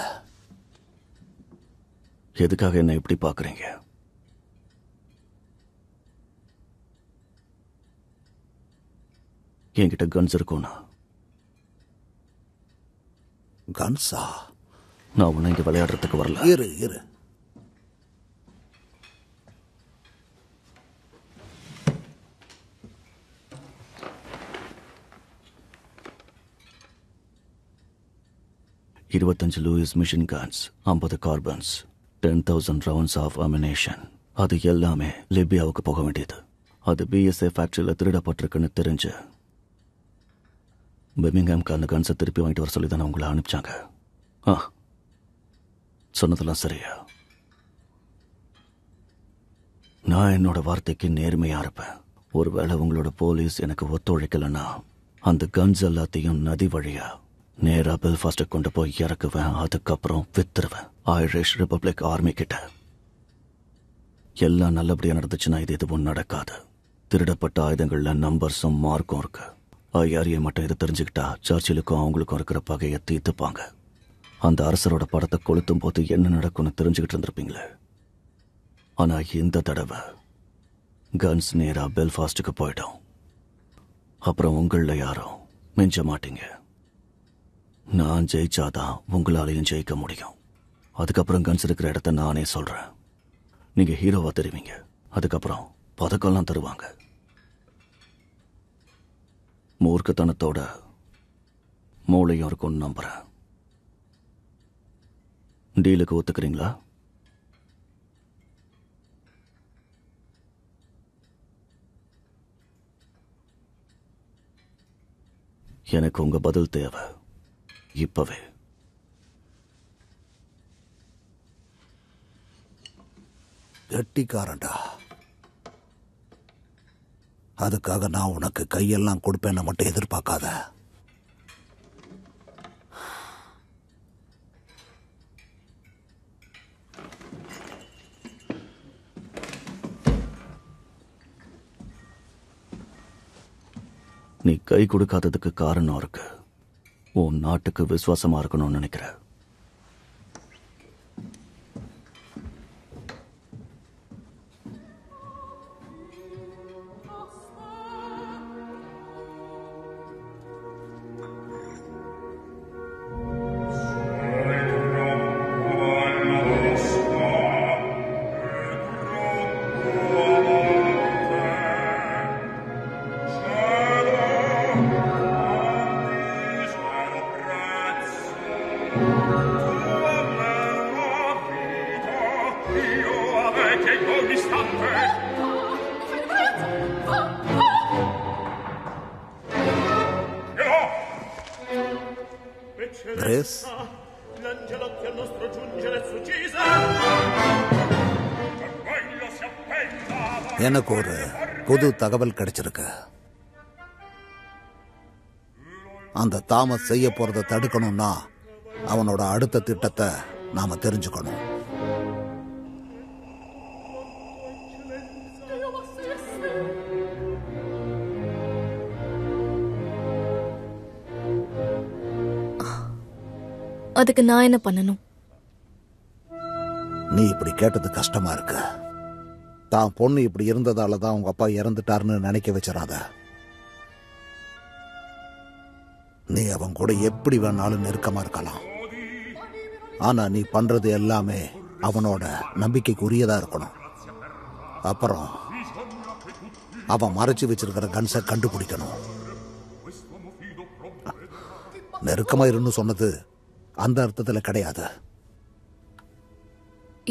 எதுக்காக என்ன இப்படி பாக்குறீங்க? என்கிட்ட கன்ஸ் இருக்கும்னா. கன்ஸா? நான் உன்னை இங்க விளையாடுறதுக்கு வரல. இரு இரு. $25 Lewis machine guns, 50 carbines, 10,000 rounds of ammunition. அது எல்லாமே லிபியாவுக்கு போக வேண்டியது. அது BSA ஃபேக்டரியில் திருடப்பட்டிருக்குன்னு தெரிஞ்சு பெர்மிங்ஹாம்க்கு அந்த கன்ஸை திருப்பி வாங்கிட்டு வர சொல்லி தானே உங்களை அனுப்பிச்சாங்க. சொன்னதெல்லாம் சரியா? நான் என்னோட வார்த்தைக்கு நேர்மையா இருப்பேன். ஒருவேளை உங்களோட போலீஸ் எனக்கு ஒத்துழைக்கலன்னா அந்த கன்ஸ் எல்லாத்தையும் நதி வழியா நேரா பெல்ஃபாஸ்ட கொண்டு போய் இறக்குவேன். அதுக்கப்புறம் வித்துருவேன் ஐரிஷ் ரிபப்ளிக் ஆர்மி கிட்ட. எல்லாம் நல்லபடியா நடந்துச்சுன்னா இது எதுவும் நடக்காது. திருடப்பட்ட ஆயுதங்கள்ல நம்பர்ஸும் மார்க்கும் இருக்கு. IRA மட்டும் இதை தெரிஞ்சுக்கிட்டா சர்ச்சிலுக்கும் அவங்களுக்கும் இருக்கிற பகையை தீர்த்துப்பாங்க. அந்த அரசரோட படத்தை கொளுத்தும் போது என்ன நடக்கும்னு தெரிஞ்சுக்கிட்டு இருந்திருப்பீங்களே. ஆனா இந்த தடவை கன்ஸ் நேரா பெல்ஃபாஸ்டுக்கு போயிடும். அப்புறம் உங்கள யாரும் மிஞ்ச மாட்டீங்க. நான் ஜெயிச்சாதான் உங்களாலையும் ஜெயிக்க முடியும். அதுக்கப்புறம் கன்ஸ் இருக்கிற இடத்த நானே சொல்றேன். நீங்க ஹீரோவா தெரிவிங்க. அதுக்கப்புறம் பதக்கம்லாம் தருவாங்க. மூர்க்கத்தனத்தோட மூளையும் இருக்கும்னு நம்புறேன். டீலுக்கு ஒத்துக்கிறீங்களா? எனக்கு உங்க பதில் தேவை இப்பவே. கெட்டிக்காரன்டா. அதுக்காக நான் உனக்கு கையெல்லாம் கொடுப்பேன்னு மட்டும் எதிர்பார்க்காத. நீ கை கொடுக்காததுக்கு காரணம் இருக்கு. உன் நாட்டுக்கு விசுவாசமா இருக்கணும்னு நினைக்கிற. கிரேஸ், எனக்கு ஒரு புது தகவல் கிடைச்சிருக்கு. அந்த தாமஸ் செய்ய போறதை தடுக்கணும்னா அவனோட அடுத்த திட்டத்தை நாம தெரிஞ்சுக்கணும். அதுக்கு நான் என்ன பண்ணணும்? நீ இப்படி கேட்டது கஷ்டமா இருக்கு. தான் பொண்ணு இப்படி இருந்ததால தான் உங்க அப்பா இறந்துட்டாருன்னு நினைக்க வச்சிடாத. நீ அவன் கூட எப்படி வேணாலும் நெருக்கமா இருக்கலாம். ஆனா நீ பண்றது எல்லாமே அவனோட நம்பிக்கைக்கு உரியதா இருக்கணும். அப்புறம் அவன் மறைச்சு வச்சிருக்கிற கன்ஸை கண்டுபிடிக்கணும். நெருக்கமா இருன்னு சொன்னது அந்த அர்த்தத்துல கிடையாது.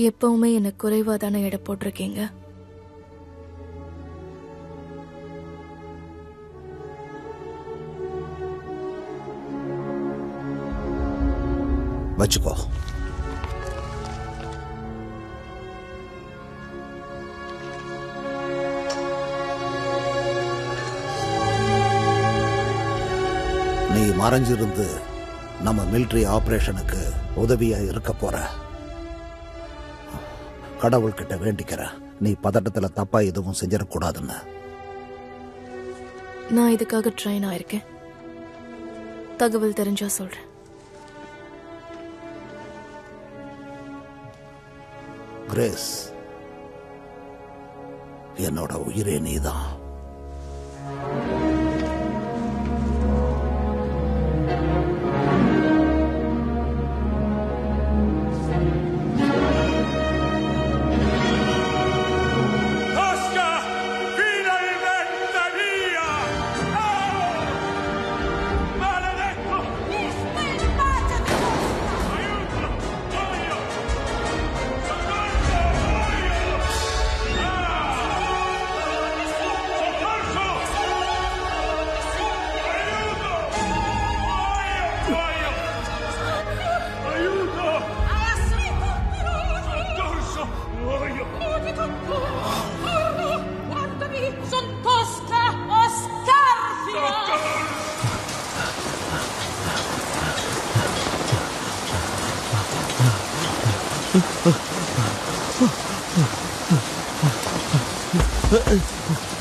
எப்பவுமே எனக்கு குறைவா தானே எடை போட்டிருக்கீங்க. வச்சுக்கோ. நீ மறைஞ்சிருந்து நம்ம மிலிட்டரி ஆபரேஷனுக்கு உதவியா இருக்க போற. கடவுள்கிட்ட வேண்டிக்கிற நீ பதட்டத்துல தப்பா எதுவும் செஞ்சிடக்கூடாதுன்னு. நான் இதுக்காக ட்ரெயின் ஆயிருக்கேன். தகவல் தெரிஞ்சா சொல்றேன். கிரேஸ், என்னோட உயிரே நீதான்.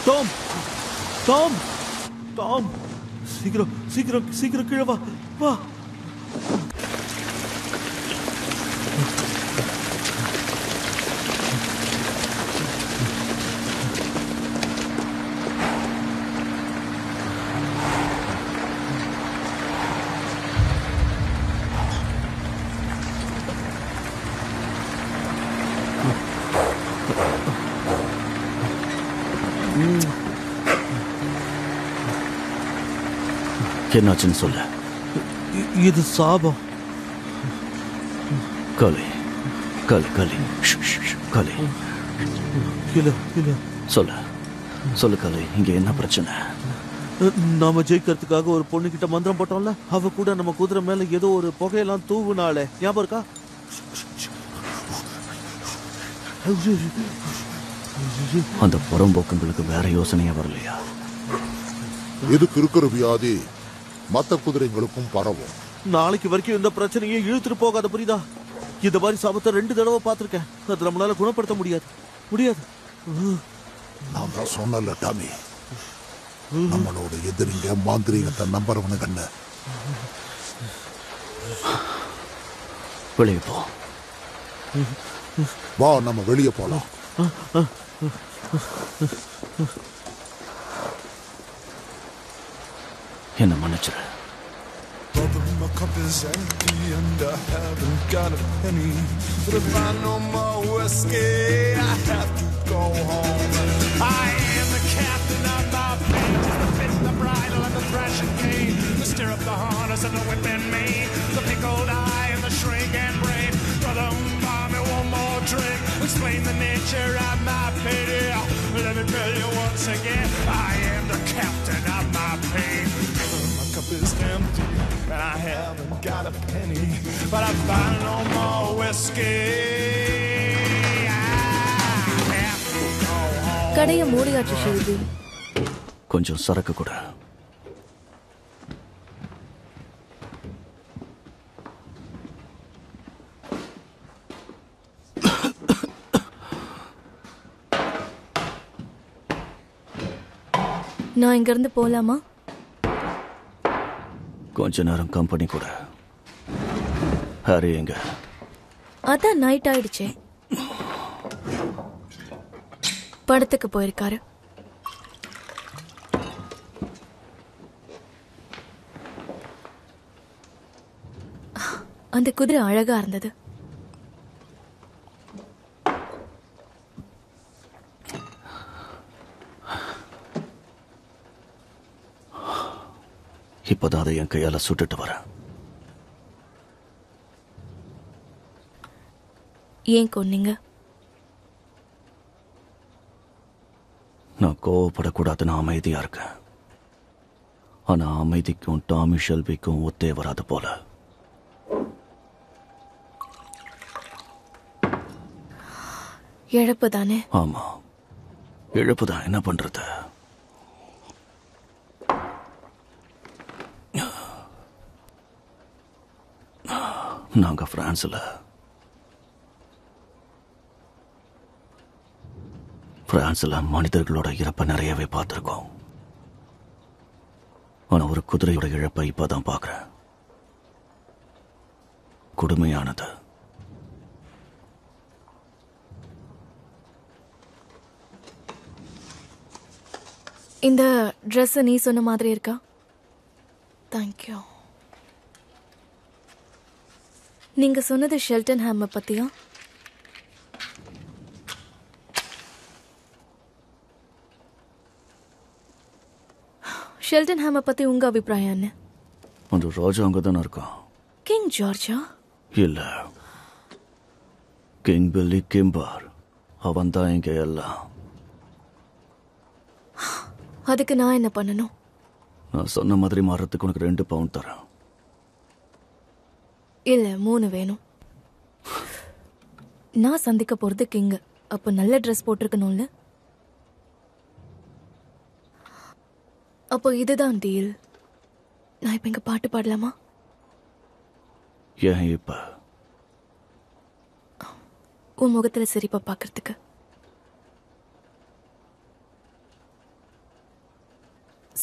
டாம் டாம் டாம், சீக்கிரம் சீக்கிரம் சீக்கிரம் கீழே வா வா. என்னாச்சுன்னு சொல்ல. இது சாபம். கலை கலை கலை கலை இல்ல இல்ல சொல்ல சொல்லு கலை, இங்க என்ன பிரச்சனை? நாம ஜெயிக்கிறதுக்காக ஒரு பொண்ணு கிட்ட மந்திரம் போட்டோம்ல, அவ கூட நம்ம குதிரை மேல ஏதோ ஒரு புகையெல்லாம் தூவுனாலே, ஞாபகம் இருக்கா? அந்த புறம்போக்குங்களுக்கு வேற யோசனையே வரலையா? இதுக்கு இருக்கிற வியாதி மத்த குதிரைகளுக்கும் பரவும். நாளைக்கு வரைக்கும் இந்த பிரச்சனையை இழுத்துட்டு போகாத, புரியுதா? இந்த மாதிரி சாபத்தை 2 தடவை பார்த்திருக்கேன். அது நம்மளால குணப்படுத்த முடியாது முடியாது. நான் தான் சொன்னல டாமி, நம்மளோட எதிரிங்க மாந்திரீகத்தை நம்புறவனுங்கன்னு. வெளியே போ. வா, நம்ம வெளியே போலாம். என்ன மன்னிச்சிரு. My cup is empty and I haven't got a penny. But if I no more whiskey, I have to go home. I am the captain of my fate, the bit, the bridle, and the thrashing cane, the stirrup, the harness, and the whip and mane, the pickled eye and the shrink and brain. Brother, buy me one more drink, explain the nature of my pity. Let me tell you once again, I am the captain of my pain. My cup is empty and I haven't got a penny, but I find no more whiskey. கடைய மூடியாச்சு ஷெல்வி. கொஞ்சம் சரக்கு கூட. நான் இங்க இருந்து போலாமா? கொஞ்ச நேரம் கம்பெனி கூட. ஹாரி எங்க? அதான் நைட் ஆயிடுச்சே, படத்துக்கு போயிருக்காரு. அந்த குதிரை அழகா இருந்தது. இப்பதான் அதை என் கையால சுட்டுட்டு வரேன். ஏன் கொன்னீங்க? நான் கோவப்படக்கூடாதுன்னு அமைதியா இருக்கேன். ஆனா அமைதிக்கும் டாமி ஷெல்பிக்கும் ஒத்தே வராது போல. இழப்பு தானே? ஆமா, இழப்புதான். என்ன பண்றது? நாங்க பிரான்ஸ்ல மனிதர்களோட இறப்பை நிறையவே பார்த்திருக்கோம். ஆனா ஒரு குதிரையோட இழப்பை இப்பதான் பார்க்கிறேன். கொடுமையானது. இந்த ட்ரெஸ் நீ சொன்ன மாதிரி இருக்கா? தேங்க்யூ. நீங்க சொன்னது ஷெல்டன் ஹேமை பத்தியா? ஷெல்டன் ஹேமை பத்தி உங்க அபிப்பிராயம் என்ன? அந்த ராஜா அங்கதானே இருக்கான். கிங் ஜார்ஜா? இல்ல, கிங் பில்லி கிம்பார். அவன் தான் இங்க எல்லாம். அதுக்கு நான் என்ன பண்ணணும்? நான் சொன்ன மாதிரி மாறத்துக்கு உனக்கு 2 பவுண்ட் தரேன். இல்ல 3 வேணும். நான் சந்திக்க போறது கிங். அப்ப நல்ல ட்ரெஸ் போட்டிருக்கணும்ல. அப்போ இதுதான் டீல். நான் இப்ப இங்க பாட்டு பாடலாமா? ஏன் இப்ப? உன் முகத்துல சிரிப்பா பாக்குறதுக்கு.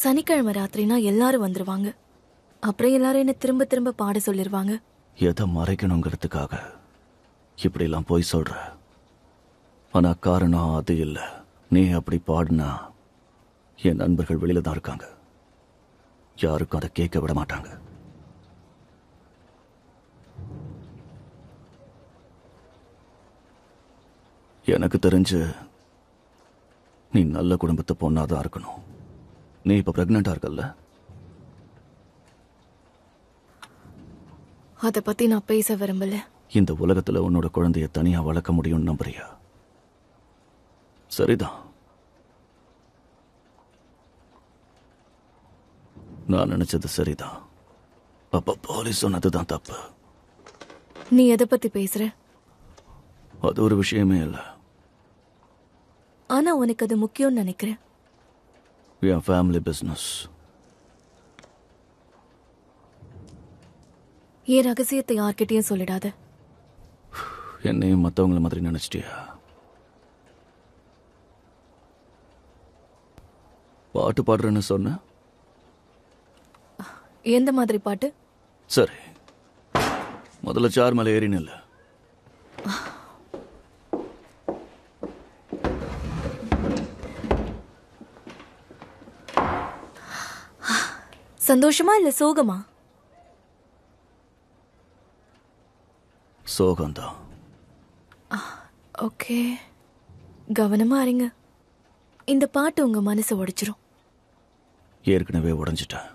சனிக்கிழமை ராத்திரினா எல்லாரும் வந்துருவாங்க. அப்புறம் எல்லாரும் என்ன திரும்ப திரும்ப பாட சொல்லிருவாங்க. எதை மறைக்கணுங்கிறதுக்காக இப்படிலாம் போய் சொல்ற. ஆனா காரணம் அது இல்ல. நீ அப்படி பாடினா என் நண்பர்கள் வெளியில தான் இருக்காங்க. யாருக்கும் அதை கேட்க விட மாட்டாங்க. எனக்கு தெரிஞ்சு நீ நல்ல குடும்பத்தை பொண்ணாதான் இருக்கணும். நீ இப்ப பிரெக்னண்டா இருக்கல்ல? அத பத்தி நான் பேச விரும்பல. இந்த உலகத்துல உன்னோட குழந்தைய தனியா வளர்க்க முடியும்னு நம்புறியா? சரிதான். நான் நினைச்சது சரிதான். அப்ப போலீஸ் சொன்னதுதான் தப்பு. நீ எதை பத்தி பேசுற? அது ஒரு விஷயமே இல்ல. ஆனா உனக்கு அது முக்கியம்னு நினைக்கிறேன். என் ஃபேமிலி பிசினஸ். என் ரகசியத்தை யார்கிட்டயும் சொல்லிடாத. என்னையும் மத்தவங்கள மாதிரி நினைச்சிட்டியா? பாட்டு பாடுறேன்னு சொன்ன. எந்த மாதிரி பாட்டு? சரி, முதல்ல சார் மேல ஏறின இல்ல. சந்தோஷமா இல்ல சோகமா? சோகம்தான். ஓகே, கவனமா இருங்க. இந்த பாட்டு உங்க மனசை உடைச்சிரும். ஏற்கனவே உடைஞ்சிட்டேன்.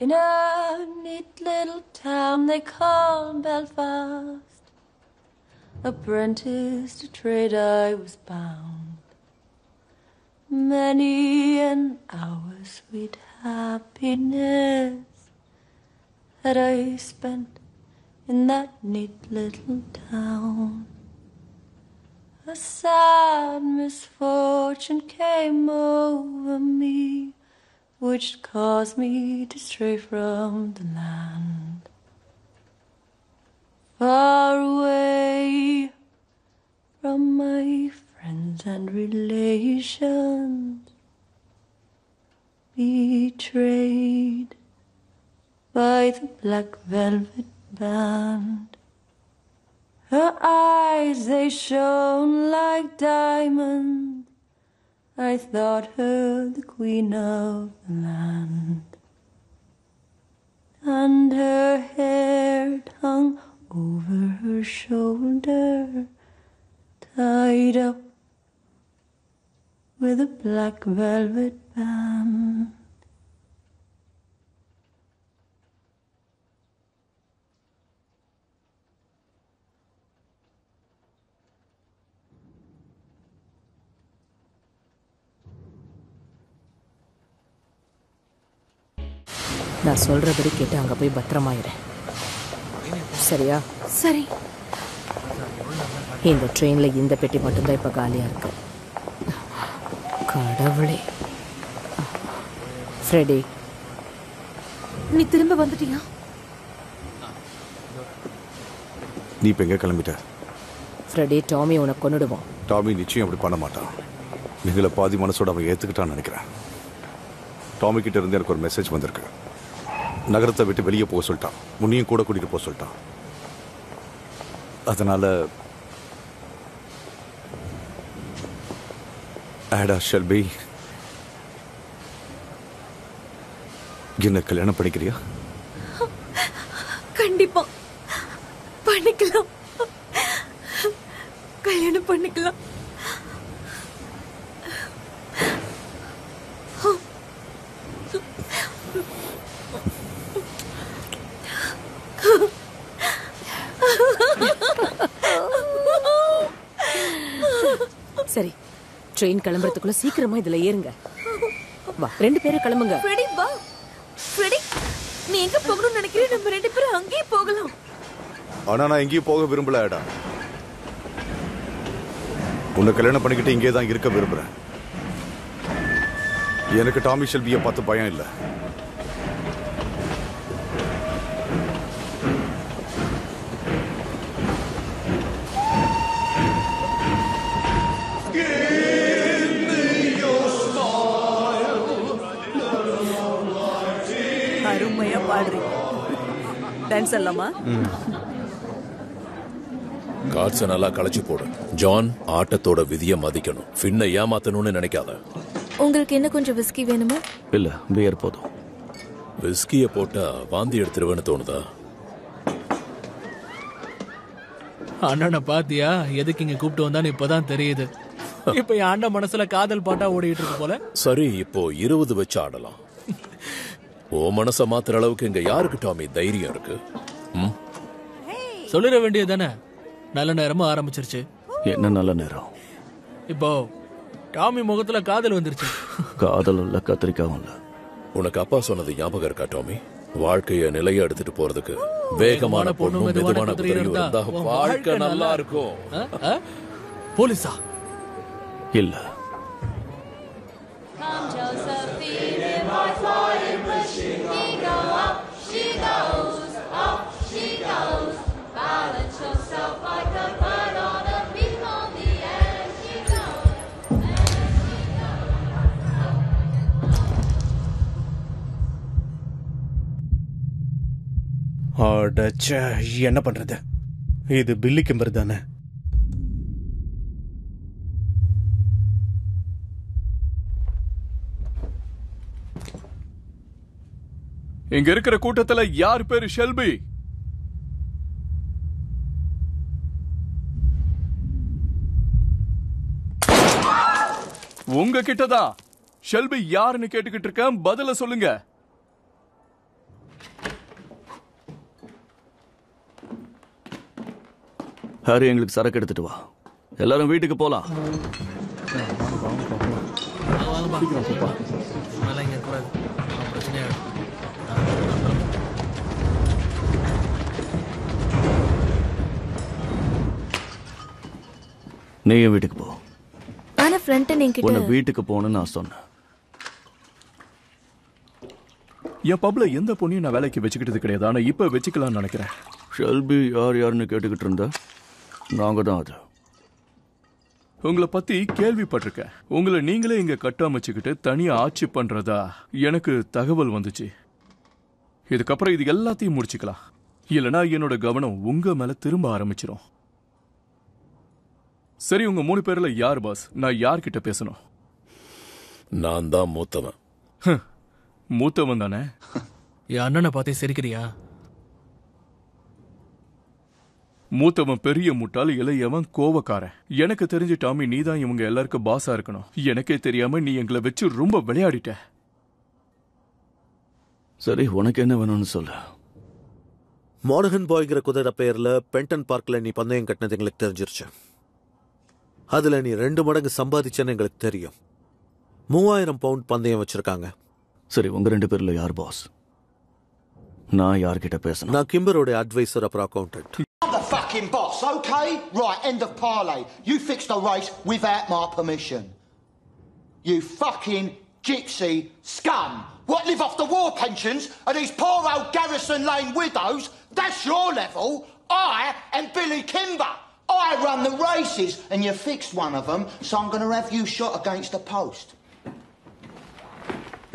In a neat little town they call Belfast, apprentice to trade I was bound. Many an hour sweet happiness that I spent in that neat little town. A sad misfortune came over me, which caused me to stray from the land. Far away from my friends and relations, betrayed by the black velvet band. Her eyes, they shone like diamonds. I thought her the queen of the land. And her hair hung over her shoulder, tied up with a black velvet band. நான் சொல்றபடி கேட்டு அங்க போய் பத்திரமாயிரு. சரியா? சரி. இந்த ட்ரெயின்ல இந்த பெட்டி மட்டும்தான் இப்ப காலியா இருக்கு. கடவுளே. ஃப்ரெடி, நீ திரும்ப வந்துட்டியா? நீ இப்ப எங்க கிளம்பிட்ட? ஃப்ரெடி, டாமி உனக்கு கொன்னுடுவான். டாமி நிச்சயம் அப்படி பண்ண மாட்டான். நீங்கள பாதி மனசோட அவன் ஏத்துக்கிட்டான்னு நினைக்கிறேன். டாமி கிட்ட இருந்து எனக்கு ஒரு மெசேஜ் வந்திருக்கு. நகரத்தை விட்டு வெளியே போக சொல்லிட்டான். முன்னையும் கூட கூட்டிட்டு போக சொல்லிட்டான். அதனால ஆடா ஷெல்பி, என்ன கல்யாணம் பண்ணிக்கிறியா? கண்டிப்பா பண்ணிக்கலாம். கல்யாணம் பண்ணிக்கலாம். சரி, ட்ரெயின் கிளம்புறதுக்குள்ள சீக்கிரமா இதுல ஏறுங்க. வா, 2 பேரும் கிளம்புங்க. ஃப்ரெடி வா. ஃப்ரெடி, நீ எங்க போகணும்னு நினைக்கிற? நம்ம 2 பேரும் அங்கேயே போகலாம். ஆனா நான் எங்கேயும் போக விரும்பல ஆடா. உன்னை கல்யாணம் பண்ணிக்கிட்டு இங்கே தான் இருக்க விரும்புறேன். எனக்கு டாமி ஷெல்பியை பார்த்து பயம் இல்லை. அருமையா பாடுறீங்க. டான்ஸ் எல்லாமா? கார்ட்ஸை நல்லா களைச்சு போடு. ஜான், ஆட்டத்தோட விதியை மதிக்கணும். ஃபின்னை ஏமாத்தணும்னு நினைக்காத. உங்களுக்கு என்ன கொஞ்சம் விஸ்கி வேணுமா? இல்ல, பியர் போதும். விஸ்கிய போட்டா வாந்தி எடுத்துருவேன்னு தோணுதா? அண்ணனை பாத்தியா? எதுக்கு இங்க கூப்பிட்டு வந்தான்னு இப்பதான் தெரியுது. இப்ப என் அண்ணன் மனசுல காதல் பாட்டா ஓடிட்டு இருக்கு போல. சரி, இப்போ 20 வச்சு ஆடலாம். ஓ மனச மாத்துற அளவுக்கு இங்க யாருக்கு டாமி தைரியம் இருக்கு? சொல்லிட வேண்டியதானே. நல்ல நேரமா ஆரம்பிச்சிருச்சு. என்ன நல்ல நேரம்? இப்போ டாமி முகத்துல காதல் வந்துருச்சு. காதல் இல்ல, கத்திரிக்காவும் இல்ல. உனக்கு அப்பா சொன்னது ஞாபகம் இருக்கா டாமி? வாழ்க்கைய நிலைய எடுத்துட்டு போறதுக்கு வேகமான பொண்ணும் மெதுவான குதிரையும் இருந்தா வாழ்க்கை நல்லா இருக்கும். போலீஸா? இல்ல. அடச்சே, என்ன பண்றது? இது பில்லி கிம்பர் தானே? இங்க இருக்கிற கூட்டத்துல யார் பேரு ஷெல்பி? உங்க கிட்டதான். ஷெல்பி யாருன்னு கேட்டுக்கிட்டு இருக்கேன், பதில சொல்லுங்க. ஹாரி, எங்களுக்கு சரக்கு எடுத்துட்டு வா. எல்லாரும் வீட்டுக்கு போலாம். நீயும் வீட்டுக்கு போ. ஆனா ஃப்ரெண்ட் உன்னை வீட்டுக்கு போகணும்னு நான் சொன்னேன். என் பப்ல எந்த பொண்ணையும் நான் வேலைக்கு வச்சுக்கிட்டது கிடையாது. ஆனா இப்ப வச்சுக்கலாம்னு நினைக்கிறேன். ஷெல்பி யாருன்னு கேட்டுக்கிட்டு இருந்த? நாங்க தான் அது. உங்களை பத்தி கேள்விப்பட்டிருக்கேன். உங்களை நீங்களே இங்க கட்டமைச்சுக்கிட்டு தனியா ஆட்சி பண்றதா எனக்கு தகவல் வந்துச்சு. இதுக்கப்புறம் இது எல்லாத்தையும் முடிச்சுக்கலாம். இல்லனா என்னோட கவனம் உங்க மேல திரும்ப ஆரம்பிச்சிடும். சரி, உங்க 3 பேர்ல யார் பாஸ்? நான் யார்கிட்ட பேசணும்? நான் தான் மூத்தவன். மூத்தவன் தானே? என் அண்ணனை பார்த்தே சிரிக்கிறியா? மூத்தவன் பெரிய முட்டாள், இளையவன் கோவக்காரன். எனக்கு தெரிஞ்சு டாமி, நீ தான் இவங்க எல்லாருக்கும் பாஸா இருக்கணும். எனக்கே தெரியாம நீ எங்களை வச்சு ரொம்ப விளையாடிட்ட. சரி, உனக்கு என்ன வேணும்னு சொல்லு. மார்கன் பாய்ங்கிற குதிரை பெயர்ல பென்டன் பார்க்ல நீ பந்தயம் கட்டினது எங்களுக்கு தெரிஞ்சிருச்சு. அதுல நீ 2 மடங்கு சம்பாதிச்சேன்னு எங்களுக்கு தெரியும். 3000 பவுண்ட் பந்தயம் வச்சிருக்காங்க. சரி, உங்க 2 பேர்ல யார் பாஸ்? நான் யார்கிட்ட பேசணும்? நான் கிம்பரோட அட்வைசர், அப்புறம் accountant. I'm the fucking boss, okay? Right, end of parley. You fixed the race without my permission. You fucking gypsy scum. What, live off the war pensions of these poor old Garrison Lane widows? That's your level. I am Billy Kimber. I run the races, and you fixed one of them, so I'm going to have you shot against the post.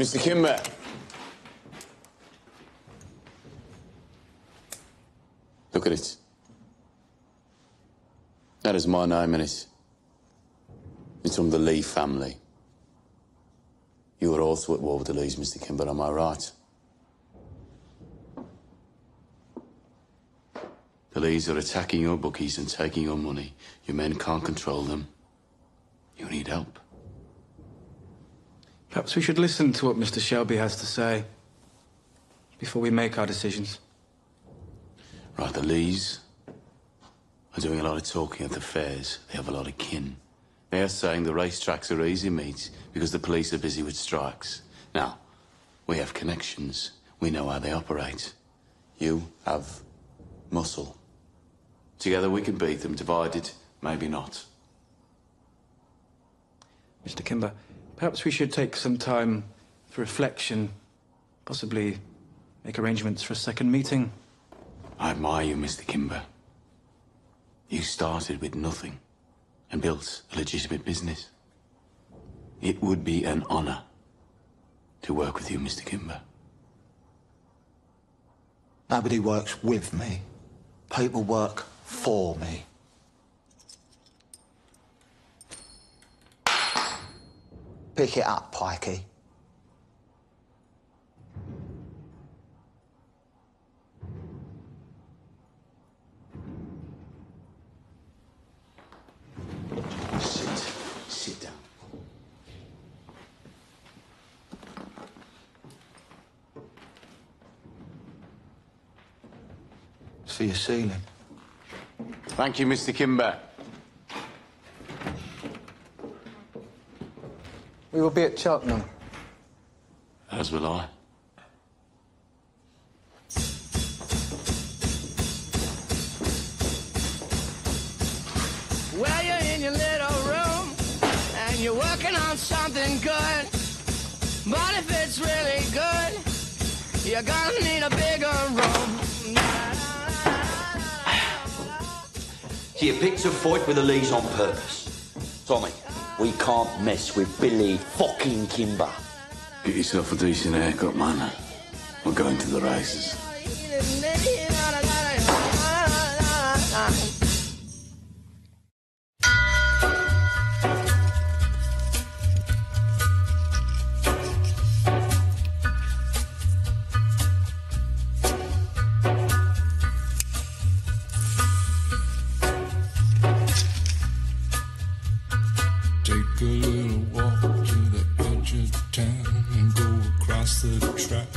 Mr. Kimber. Look at it. That is my name, and it's from the Lee family. You are also at war with the Lees, Mr. Kimber, am I right? The Lees are attacking your bookies and taking your money. Your men can't control them. You need help. Perhaps we should listen to what Mr. Shelby has to say before we make our decisions. Right, the Lees are doing a lot of talking at the fairs. They have a lot of kin. They are saying the racetracks are easy meat because the police are busy with strikes. Now, we have connections. We know how they operate. You have muscle. Together we can beat them. Divided, maybe not. Mr. Kimber, perhaps we should take some time for reflection, possibly make arrangements for a second meeting. I admire you, Mr. Kimber. You started with nothing and built a legitimate business. It would be an honor to work with you, Mr. Kimber. Nobody works with me. People work for me. Pick it up, Pikey. Sit down. It's for your ceiling. Thank you, Mr. Kimber. We will be at Cheltenham. As will I. Well, you're in your little room and you're working on something good. But if it's really good, you're gonna need a bigger room. So you picked a fight with the Lees on purpose. Tommy, we can't mess with Billy fucking Kimber. Get yourself a decent haircut, man. We're going to the races. Take a little walk to the edge of town and go across the track.